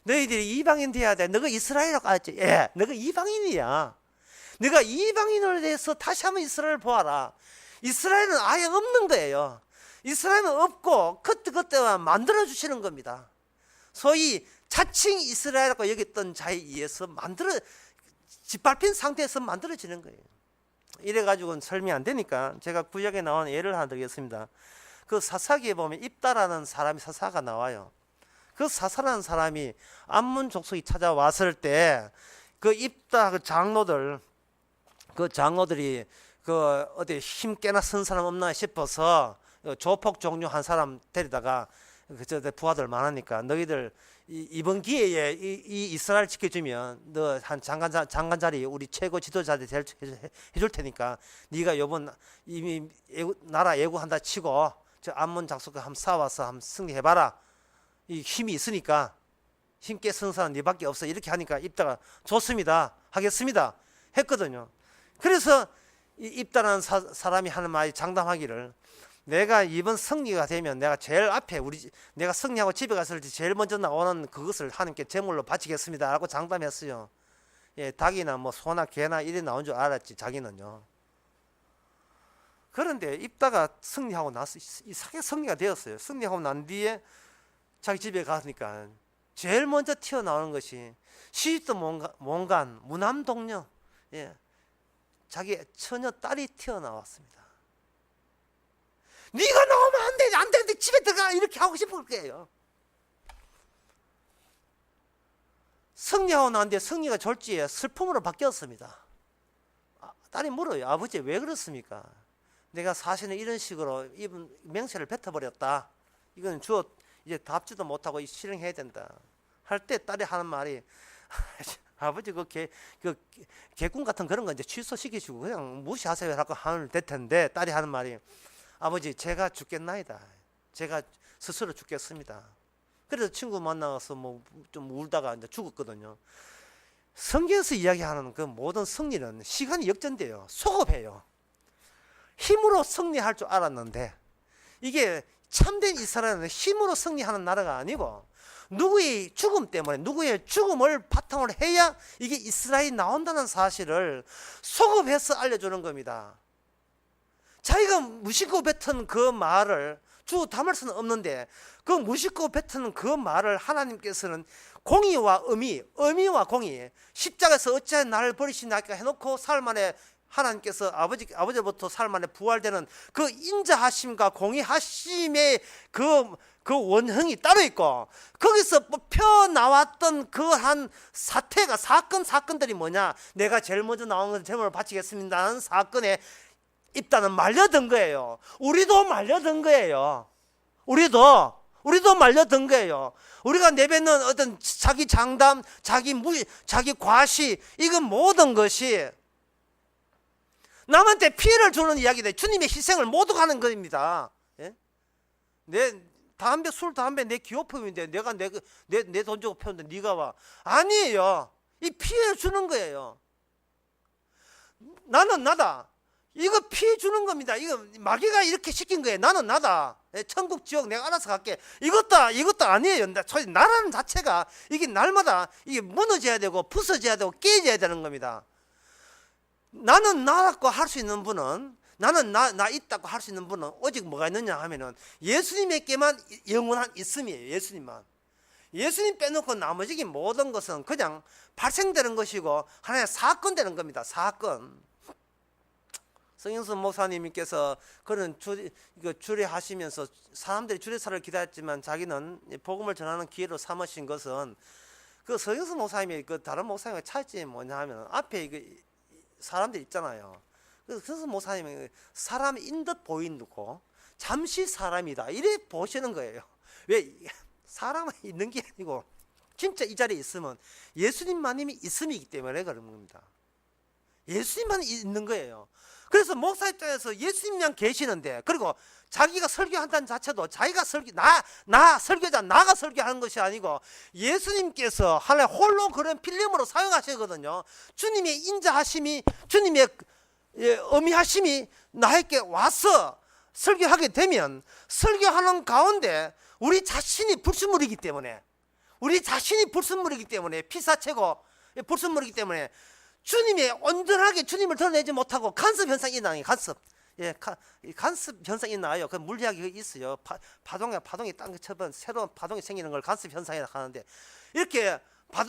너희들이 이방인 돼야 돼. 너가 이스라엘이라고 하지. 예, 너가 이방인이야. 너가 이방인을 대해서 다시 한번 이스라엘을 보아라. 이스라엘은 아예 없는 거예요. 이스라엘은 없고 그때만 만들어주시는 겁니다. 소위 자칭 이스라엘이라고 여겼던 자에 의해서 짓밟힌 상태에서 만들어지는 거예요. 이래가지고는 설명이 안 되니까 제가 구약에 나온 예를 하나 드리겠습니다. 그 사사기에 보면 입다라는 사람이 사사가 나와요. 그 사사라는 사람이 암몬 족속이 찾아왔을 때 그 입다 그 장로들이 어디 힘 꽤나 쓴 사람 없나 싶어서 조폭 종류 한 사람 데리다가 부하들 많으니까 너희들 이번 기회에 이 이스라엘 지켜주면 너 한 장관 자리 우리 최고 지도자들 해줄 테니까 네가 요번 이미 나라 예고한다 치고 저 암몬 족속 한번 싸워서 한번 승리해봐라. 이 힘이 있으니까 힘께 쓴 사람 네밖에 없어. 이렇게 하니까 입다가 좋습니다. 하겠습니다. 했거든요. 그래서 이 입다라는 사람이 하는 말이 장담하기를 내가 이번 승리가 되면 내가 제일 앞에 내가 승리하고 집에 갔을 때 제일 먼저 나오는 그것을 하나님께 제물로 바치겠습니다. 라고 장담했어요. 예, 닭이나 뭐 소나 개나 이래 나온 줄 알았지 자기는요. 그런데 입다가 승리하고 나서 이상하게 승리가 되었어요. 승리하고 난 뒤에 자기 집에 가니까 제일 먼저 튀어나오는 것이 시집도 몽간 무남동녀, 예, 자기 처녀 딸이 튀어나왔습니다. 네가 나오면 안 돼, 안 되는데 집에 들어가, 이렇게 하고 싶을 거예요. 승리하고 나는데 승리가 졸지에 슬픔으로 바뀌었습니다. 딸이 물어요. 아버지 왜 그렇습니까? 내가 사실은 이런 식으로 입은 맹세를 뱉어버렸다. 이건 주어 이제 답지도 못하고 실행해야 된다. 할 때 딸이 하는 말이 아버지 그 개꿈 같은 그런 거 이제 취소시키시고 그냥 무시하세요 하고 하면 될 텐데, 딸이 하는 말이 아버지 제가 죽겠나이다. 제가 스스로 죽겠습니다. 그래서 친구 만나서 뭐 좀 울다가 이제 죽었거든요. 성경에서 이야기하는 그 모든 승리는 시간이 역전돼요. 소급해요. 힘으로 승리할 줄 알았는데 이게 참된 이스라엘은 힘으로 승리하는 나라가 아니고 누구의 죽음 때문에, 누구의 죽음을 바탕으로 해야 이게 이스라엘이 나온다는 사실을 소급해서 알려주는 겁니다. 자기가 무심코 뱉은 그 말을 주 담을 수는 없는데 그 무심코 뱉은 그 말을 하나님께서는 공의와 의미와 공의, 십자가에서 어찌하여 나를 버리시나이까 해놓고 사흘 만에 하나님께서 아버지부터 사흘 만에 부활되는 그 인자하심과 공의하심의 그 원형이 따로 있고, 거기서 펴나왔던 그한 사건들이 뭐냐, 내가 제일 먼저 나온 건 제물을 바치겠습니다 하는 사건에 입단은 말려든 거예요. 우리도 말려든 거예요. 우리도 말려든 거예요. 우리가 내뱉는 어떤 자기 장담, 자기 과시, 이건 모든 것이 남한테 피해를 주는 이야기들, 주님의 희생을 모두 가는 겁니다. 예? 술, 담배 내 기호품인데 내가 내 돈 주고 폈는데 네가 와. 아니에요. 이 피해 주는 거예요. 나는 나다. 이거 피해 주는 겁니다. 이거 마귀가 이렇게 시킨 거예요. 나는 나다. 천국 지옥 내가 알아서 갈게. 이것도 아니에요. 나라는 자체가 이게 날마다 이게 무너져야 되고 부서져야 되고 깨져야 되는 겁니다. 나는 나라고 할 수 있는 분은, 나는 나 있다고 할 수 있는 분은 오직 뭐가 있느냐 하면은 예수님에게만 영원한 있음이에요. 예수님만. 예수님 빼놓고 나머지 모든 것은 그냥 발생되는 것이고 하나의 사건 되는 겁니다. 사건. 성영선 목사님께서 그런 주례하시면서 사람들이 주례사를 기다렸지만 자기는 복음을 전하는 기회로 삼으신 것은, 그 성영선 목사님이 그 다른 목사님과 차이점이 뭐냐 하면 앞에 사람들 있잖아요. 그래서 성영선 목사님이 사람인 듯 보이고 잠시 사람이다 이래 보시는 거예요. 왜? 사람은 있는 게 아니고 진짜 이 자리에 있으면 예수님만님이 있음이기 때문에 그런 겁니다. 예수님만 있는 거예요. 그래서 목사 입장에서 예수님만 계시는데, 그리고 자기가 설교한다는 자체도 자기가 설교자 나가 설교하는 것이 아니고 예수님께서 하나의 홀로그램 필름으로 사용하시거든요. 주님의 인자하심이, 주님의 어미하심이 나에게 와서 설교하게 되면 설교하는 가운데 우리 자신이 불순물이기 때문에, 피사체고 불순물이기 때문에 주님의 온전하게 주님을 드러내지 못하고 간섭 현상이 나요. 간섭 현상이 나요. 그 물리학이 있어요. 파동이 땅에 쳐면 새로운 파동이 생기는 걸 간섭 현상이라고 하는데, 이렇게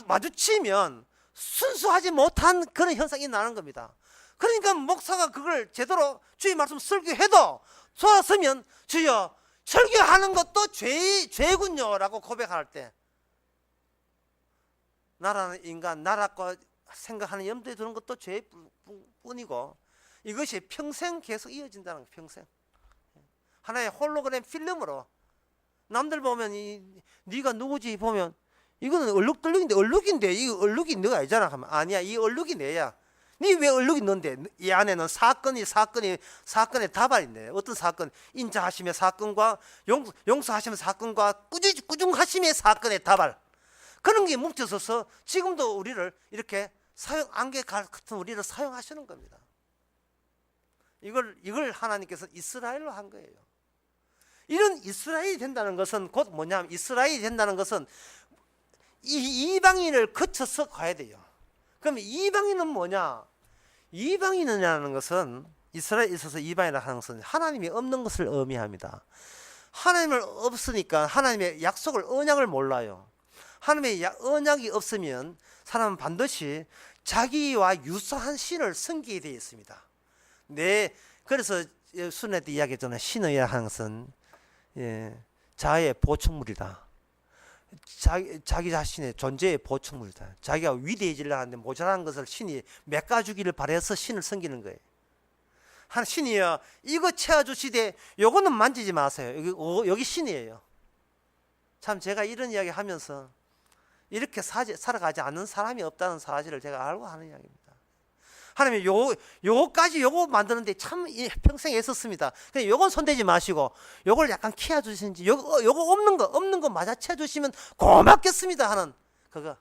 마주치면 순수하지 못한 그런 현상이 나는 겁니다. 그러니까 목사가 그걸 제대로 주의 말씀 설교해도 돌아서면 주여 설교하는 것도 죄군요라고 고백할 때, 나라는 인간, 나라고 생각하는 염두에 두는 것도 죄뿐이고, 이것이 평생 계속 이어진다는 거예요. 평생 하나의 홀로그램 필름으로 남들 보면 네가 누구지 보면 이거는 얼룩인데 이거 얼룩이 너가 아니잖아 하면, 아니야, 이 얼룩이 내야. 네 왜 얼룩이 넌데? 이 안에는 사건의 다발인데, 어떤 사건? 인자하심의 사건과 용서하심의 사건과 꾸중하심의 사건의 다발, 그런 게 뭉쳐서서 지금도 우리를 이렇게 안개 같은 우리를 사용하시는 겁니다. 이걸 하나님께서 이스라엘로 한 거예요. 이런 이스라엘이 된다는 것은 곧 뭐냐면, 이스라엘이 된다는 것은 이방인을 거쳐서 가야 돼요. 그럼 이방인은 뭐냐? 이방인이라는 것은, 이스라엘에 있어서 이방인이라는 것은 하나님이 없는 것을 의미합니다. 하나님을 없으니까 하나님의 약속을, 언약을 몰라요. 하나님의 언약이 없으면 사람은 반드시 자기와 유사한 신을 섬기게 되어 있습니다. 그래서 순회 때 이야기했잖아요. 신의 하는 것은 자아의 보충물이다. 자기 자신의 존재의 보충물이다. 자기가 위대해지려 하는데 모자란 것을 신이 메꿔주기를 바라서 신을 섬기는 거예요. 신이여 이거 채워주시되 요거는 만지지 마세요. 여기 신이에요. 참 제가 이런 이야기 하면서 이렇게 살아가지 않는 사람이 없다는 사실을 제가 알고 하는 이야기입니다. 하나님이 요거 만드는데 참 평생 애썼습니다. 그냥 요건 손대지 마시고 요걸 약간 키워주시는지 요거 없는 거 맞아 채주시면 고맙겠습니다 하는 그거.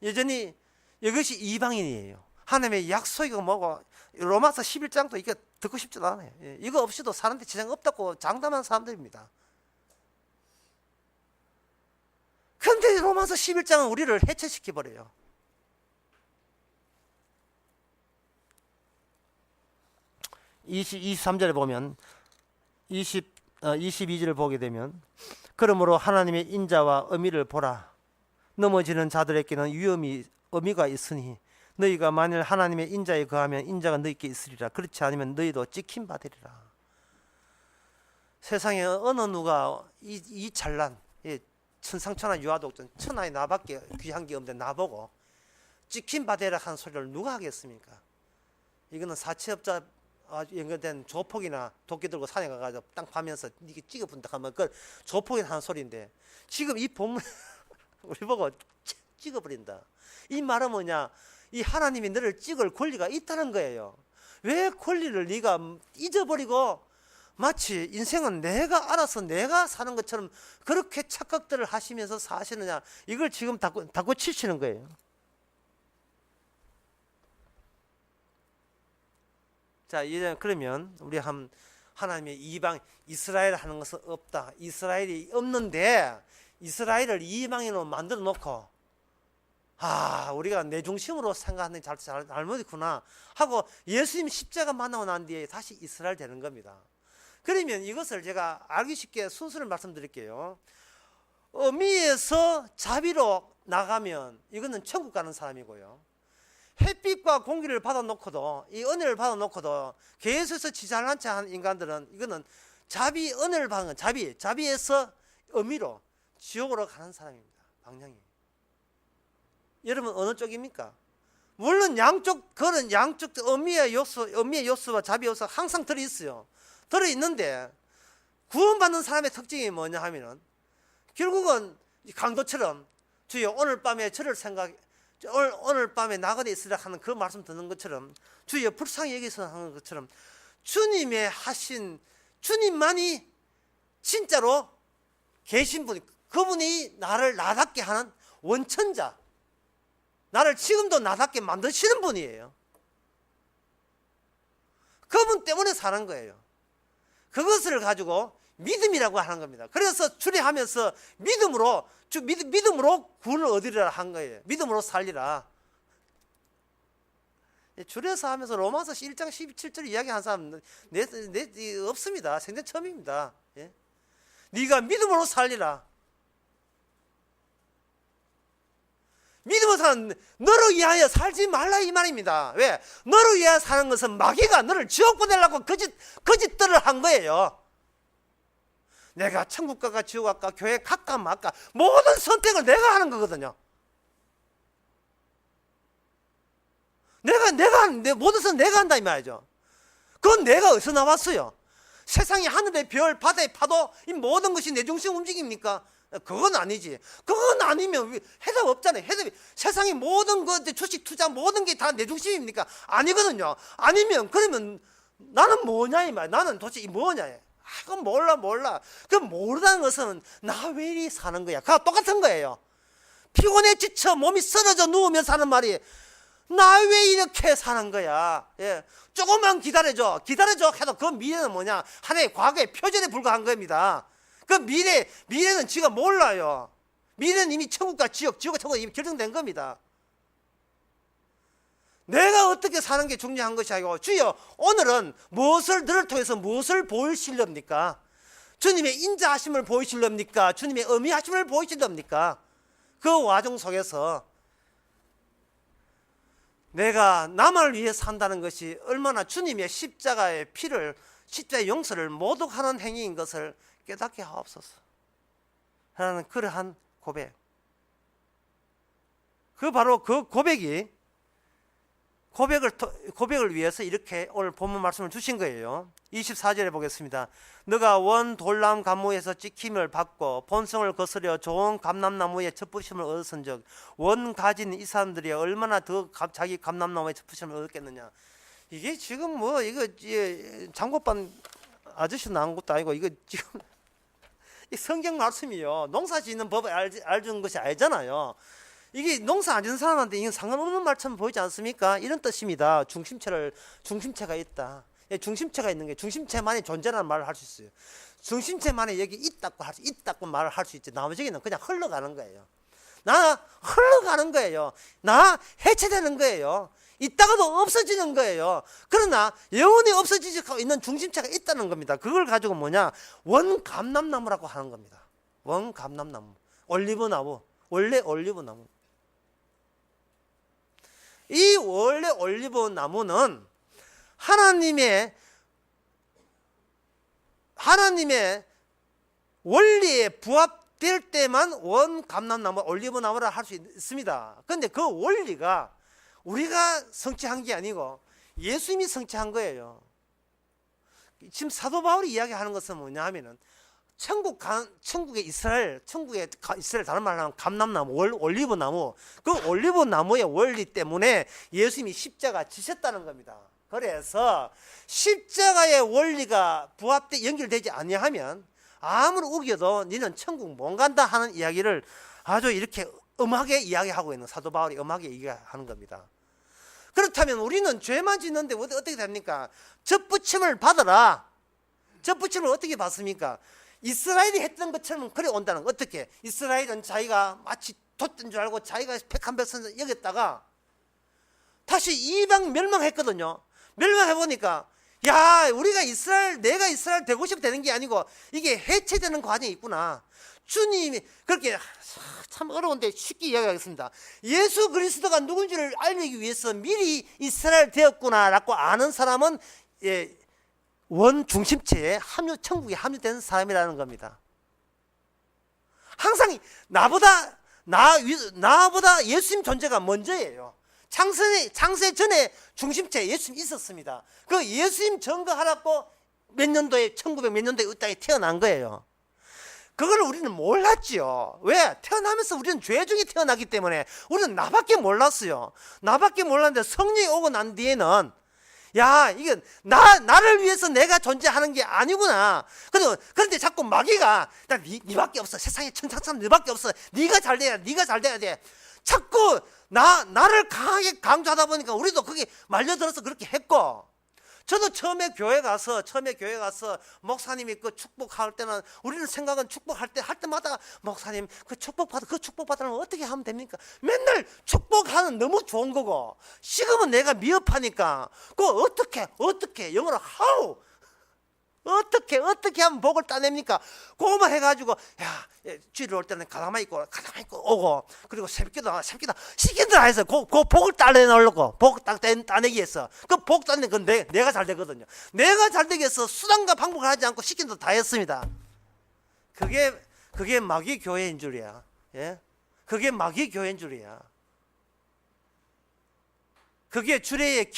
여전히 이것이 이방인이에요. 하나님의 약속이 뭐고 로마서 11장도 이거 듣고 싶지도 않아요. 이거 없이도 사는데 지장 없다고 장담한 사람들입니다. 근데 로마서 11장은 우리를 해체시켜버려요. 23절에 보면 22절을 보게 되면 그러므로 하나님의 인자와 의미를 보라. 넘어지는 자들에게는 의미가 있으니 너희가 만일 하나님의 인자에 거하면 인자가 너희께 있으리라. 그렇지 않으면 너희도 찍힌 바 되리라. 세상에 어느 누가 이 찬란 천상천하 유아독존 천하에 나밖에 귀한 게 없는데 나보고 찍힌 바 되라 하는 소리를 누가 하겠습니까? 이거는 사채업자 연결된 조폭이나 도끼 들고 산에 가가지고 땅 파면서 이게 찍어본다 하면 그걸 조폭이나 하는 소리인데 지금 이 본문 우리 보고 찍어버린다. 이 말은 뭐냐? 이 하나님이 너를 찍을 권리가 있다는 거예요. 왜 권리를 네가 잊어버리고 마치 인생은 내가 알아서 내가 사는 것처럼 그렇게 착각들을 하시면서 사시느냐? 이걸 지금 닫고 치시는 거예요. 자, 이제 그러면 우리 하나님의 이방 이스라엘 하는 것은 없다. 이스라엘이 없는데 이스라엘을 이방인으로 만들어 놓고 우리가 내 중심으로 생각하는 게 잘못이구나 하고 예수님 십자가 만나고 난 뒤에 다시 이스라엘 되는 겁니다. 그러면 이것을 제가 알기 쉽게 순서를 말씀드릴게요. 어미에서 자비로 나가면 이거는 천국 가는 사람이고요. 햇빛과 공기를 받아놓고도 이 은혜를 받아놓고도 계속해서 지잘난 체 하는 인간들은 이거는 은혜를 받은 건 자비에서 어미로 지옥으로 가는 사람입니다. 방향이. 여러분 어느 쪽입니까? 물론 그런 양쪽 어미의 요소와 자비 요소가 항상 들어있어요. 들어있는데 구원받는 사람의 특징이 뭐냐 하면은 결국은 강도처럼 주여 오늘 밤에 오늘 밤에 나그네 있으라 하는 그 말씀 듣는 것처럼 주여 불쌍히 여기서 하는 것처럼 주님만이 진짜로 계신 분, 그분이 나를 나답게 하는 원천자, 나를 지금도 나답게 만드시는 분이에요. 그분 때문에 사는 거예요. 그것을 가지고 믿음이라고 하는 겁니다. 그래서 주례하면서 믿음으로 구원을 얻으리라 한 거예요. 믿음으로 살리라. 주례서 하면서 로마서 1장 17절 이야기한 사람 없습니다. 생전 처음입니다. 예? 네가 믿음으로 살리라. 믿음으로 사는 너를 위하여 살지 말라 이 말입니다. 왜? 너를 위하여 사는 것은 마귀가 너를 지옥 보내려고 거짓들을 한 거예요. 내가 천국 갈까 지옥 갈까 교회 갈까 말까 모든 선택을 내가 하는 거거든요. 내 모든 선택 내가 한다 이 말이죠. 그건 내가 어디서 나왔어요? 세상의 하늘의 별, 바다의 파도 이 모든 것이 내 중심 움직입니까? 그건 아니지. 그건 아니면 해답 없잖아요. 해답이 세상의 모든 것, 주식 투자 모든 게 다 내 중심입니까? 아니거든요. 아니면 그러면 나는 뭐냐 이 말. 나는 도대체 이 뭐냐. 그건 몰라. 그 모르다는 것은 나 왜 이리 사는 거야. 그거 똑같은 거예요. 피곤해 지쳐 몸이 쓰러져 누우면 사는 말이 나 왜 이렇게 사는 거야. 예. 조금만 기다려줘 해도 그 미래는 뭐냐. 하나의 과거의 표절에 불과한 겁니다. 그 미래는 지가 몰라요. 미래는 이미 천국과 지옥과 천국이 이미 결정된 겁니다. 내가 어떻게 사는 게 중요한 것이 아니고 주여 오늘은 무엇을 너를 통해서 무엇을 보이시렵니까? 주님의 인자하심을 보이시렵니까? 주님의 어미하심을 보이시렵니까? 그 와중 속에서 내가 남을 위해 산다는 것이 얼마나 주님의 십자가의 피를 십자가의 용서를 모독하는 행위인 것을 깨닫게 하옵소서 하는 그러한 고백. 그 바로 그 고백을 위해서 이렇게 오늘 본문 말씀을 주신 거예요. 24절에 보겠습니다. 너가 원 돌람 가무에서 찍힘을 받고 본성을 거스려 좋은 감람나무의 첫부심을 얻었은즉 원 가진 이 사람들이 얼마나 더 자기 감람나무의 첫부심을 얻었겠느냐. 이게 지금 뭐 이거 장고반 아저씨 나온 것도 아니고 이거 지금 이 성경 말씀이요. 농사 짓는 법을 알는 것이 알잖아요. 이게 농사 안 짓는 사람한테 이건 상관없는 말처럼 보이지 않습니까? 이런 뜻입니다. 중심체가 있다. 중심체가 있는 게 중심체만이 존재라는 말을 할 수 있어요. 중심체만이 여기 있다고 말을 할 수 있지. 나머지는 그냥 흘러가는 거예요. 나 흘러가는 거예요. 나 해체되는 거예요. 있다가도 없어지는 거예요. 그러나 영원히 없어지지 있는 중심체가 있다는 겁니다. 그걸 가지고 뭐냐? 원감람나무라고 하는 겁니다. 원감람나무, 올리브나무, 원래 올리브나무. 이 원래 올리브나무는 하나님의 원리에 부합될 때만 원감람나무, 올리브나무라 할 수 있습니다. 그런데 그 원리가 우리가 성취한 게 아니고 예수님이 성취한 거예요. 지금 사도 바울이 이야기하는 것은 뭐냐 하면은 천국의 이스라엘 다른 말로 하면 감람나무, 올리브나무, 그 올리브나무의 원리 때문에 예수님이 십자가 지셨다는 겁니다. 그래서 십자가의 원리가 연결되지 아니하면 아무리 우겨도 너는 천국 못 간다 하는 이야기를 아주 이렇게 엄하게 이야기하고 있는 사도 바울이 엄하게 이야기하는 겁니다. 그렇다면 우리는 죄만 짓는데 어떻게 됩니까? 젖붙임을 받아라. 젖붙임을 어떻게 받습니까? 이스라엘이 했던 것처럼 그래 온다는 거. 어떻게? 이스라엘은 자기가 마치 돛된 줄 알고 자기가 택한 백성 여겼다가 다시 이방 멸망했거든요. 멸망해보니까 야, 내가 이스라엘 되고 싶어 되는 게 아니고 이게 해체되는 과정이 있구나. 주님이 그렇게 참 어려운데 쉽게 이야기하겠습니다. 예수 그리스도가 누군지를 알기 위해서 미리 이스라엘 되었구나라고 아는 사람은 원 중심체에 천국에 합류된 사람이라는 겁니다. 항상 나보다 예수님 존재가 먼저예요. 창세 전에 중심체에 예수님이 있었습니다. 그 예수님 증거하라고 몇 년도에 1900 몇 년도에 이 땅에 태어난 거예요. 그걸 우리는 몰랐지요. 왜? 태어나면서 우리는 죄 중에 태어나기 때문에 우리는 나밖에 몰랐어요. 나밖에 몰랐는데 성령이 오고 난 뒤에는 야, 이건 나를 위해서 내가 존재하는 게 아니구나. 그런데 자꾸 마귀가 니밖에 없어. 세상에 천상사람 너밖에 없어. 네가 잘 돼야 돼. 자꾸 나를 강하게 강조하다 보니까 우리도 그게 말려들어서 그렇게 했고, 저도 처음에 교회 가서 목사님이 그 축복할 때는 우리는 생각은 축복할 때마다 목사님 그 축복받으면 어떻게 하면 됩니까? 맨날 축복하는 너무 좋은 거고 지금은 내가 미흡하니까 그거 어떻게 영어로 how 어떻게 하면 복을 따냅니까? 그거만 해가지고 주일 올 때는 가다만 있고 오고, 그리고 새벽기도 시킨다 해서 그 복을 따내놓으려고 복 따내기 위해서 그 복 따내는 건 내가 잘 되거든요. 내가 잘 되기 위해서 수단과 방법을 하지 않고 시킨 대로 다 했습니다. 그게 마귀 교회인 줄이야. 예? 그게 마귀 교회인 줄이야. 그게 주례의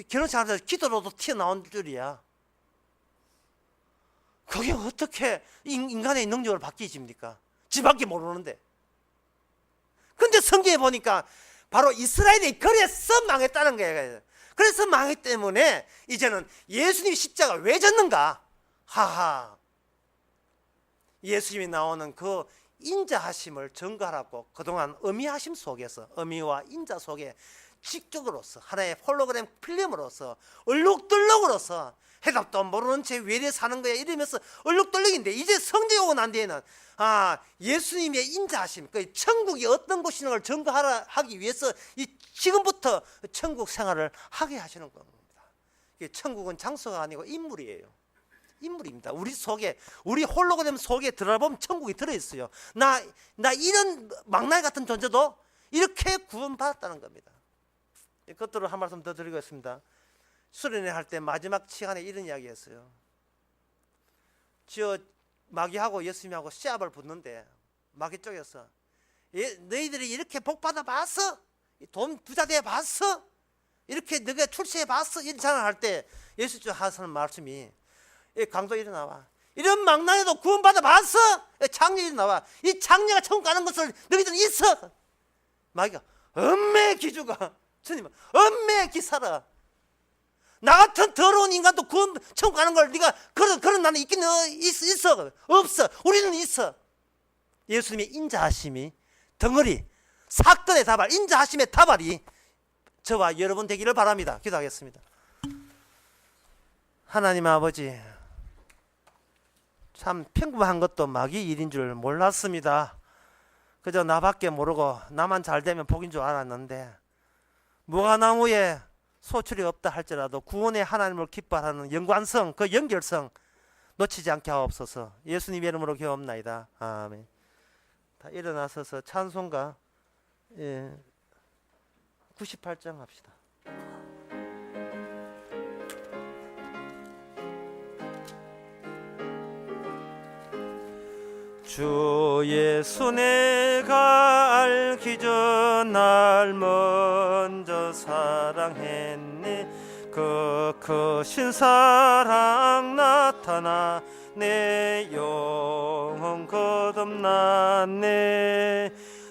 결혼식 하면서 기도로도 튀어나온 줄이야. 그게 어떻게 인간의 능력을 바뀌집니까? 지밖에 모르는데. 근데 성경에 보니까 바로 이스라엘이 그래서 망했다는 거예요. 그래서 망했기 때문에 이제는 예수님이 십자가 왜 졌는가? 하하. 예수님이 나오는 그 인자하심을 증거하라고 그동안 어미하심 속에서, 어미와 인자 속에 직격으로서 하나의 홀로그램 필름으로서 얼룩덜룩으로서 해답도 모르는 채 왜 이래 사는 거야 이러면서 얼룩덜룩인데, 이제 성경에 오고 난 뒤에는 예수님의 인자하심, 그 천국이 어떤 곳이는 걸 증거하기 위해서 지금부터 천국 생활을 하게 하시는 겁니다. 천국은 장소가 아니고 인물이에요. 인물입니다. 우리 속에, 우리 홀로그램 속에 들어보면 천국이 들어있어요. 나 이런 망나니 같은 존재도 이렇게 구원받았다는 겁니다. 그것들을 한 말씀 더 드리겠습니다. 수련회 할 때 마지막 시간에 이런 이야기 했어요. 마귀하고 예수님하고 시합을 붙는데 마귀 쪽에서 너희들이 이렇게 복 받아봤어? 돈 부자 돼봤어? 이렇게 너가 출세해봤어? 이런 자랑할 때 예수 쪽 하시는 말씀이, 강도 일어나와, 이런 망나니도 구원받아봤어? 장녀 일어나와, 이 장녀가 천국 가는 것을 너희들은 있어? 마귀가 엄매 기주가, 주님은 엄매 기사라, 나 같은 더러운 인간도 구원 천국 가는 걸 네가 그런 나는 있긴 있어? 없어. 우리는 있어. 예수님의 인자하심이 덩어리 사건의 다발, 인자하심의 다발이 저와 여러분 되기를 바랍니다. 기도하겠습니다. 하나님 아버지, 참 평범한 것도 마귀 일인 줄 몰랐습니다. 그저 나밖에 모르고 나만 잘 되면 복인 줄 알았는데, 무화나무에 소출이 없다 할지라도 구원의 하나님을 기뻐하는 연관성, 그 연결성 놓치지 않게 하옵소서. 예수님 이름으로 기도합나이다. 아멘. 다 일어나서서 찬송가 98장 합시다. 주 예수 내가 알기 전 날 먼저 사랑했네. 그 크신 사랑 나타나 내 영혼 거듭났네.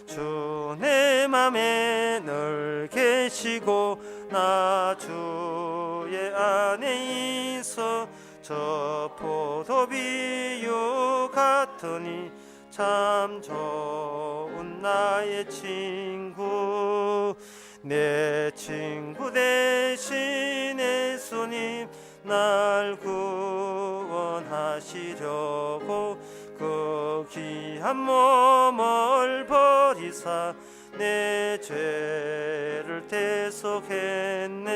주 내 맘에 늘 계시고 나 주의 안에 있어. 저 포도비유 같으니 참 좋은 나의 친구. 내 친구 대신 예수님 날 구원하시려고 그 귀한 몸을 버리사 내 죄를 대속했네.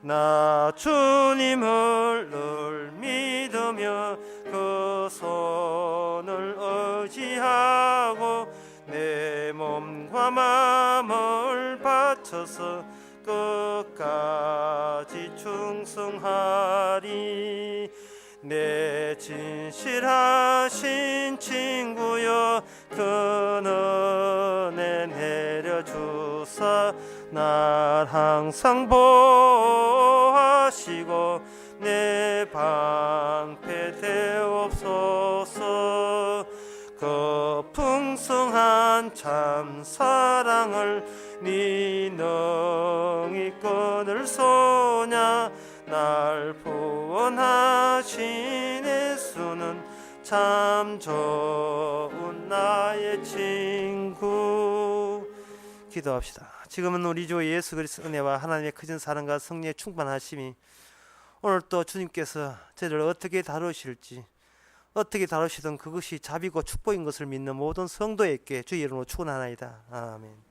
나 주님을 늘 믿으며 그 손을 의지하고 내 몸과 마음을 바쳐서 끝까지 충성하리. 내 진실하신 친구여 그 은혜 내려주사 날 항상 보호하시고 내 방패 되옵소서. 그 풍성한 참 사랑을 네 능히 끊을 소냐. 날 구원하신 예수는 참 좋은 나의 친구. 기도합시다. 지금은 우리 주 예수 그리스도의 은혜와 하나님의 크신 사랑과 성령의 충만하심이 오늘 또 주님께서 저희를 어떻게 다루실지, 어떻게 다루시든 그것이 자비고 축복인 것을 믿는 모든 성도에게 주의 이름으로 축원하나이다. 아멘.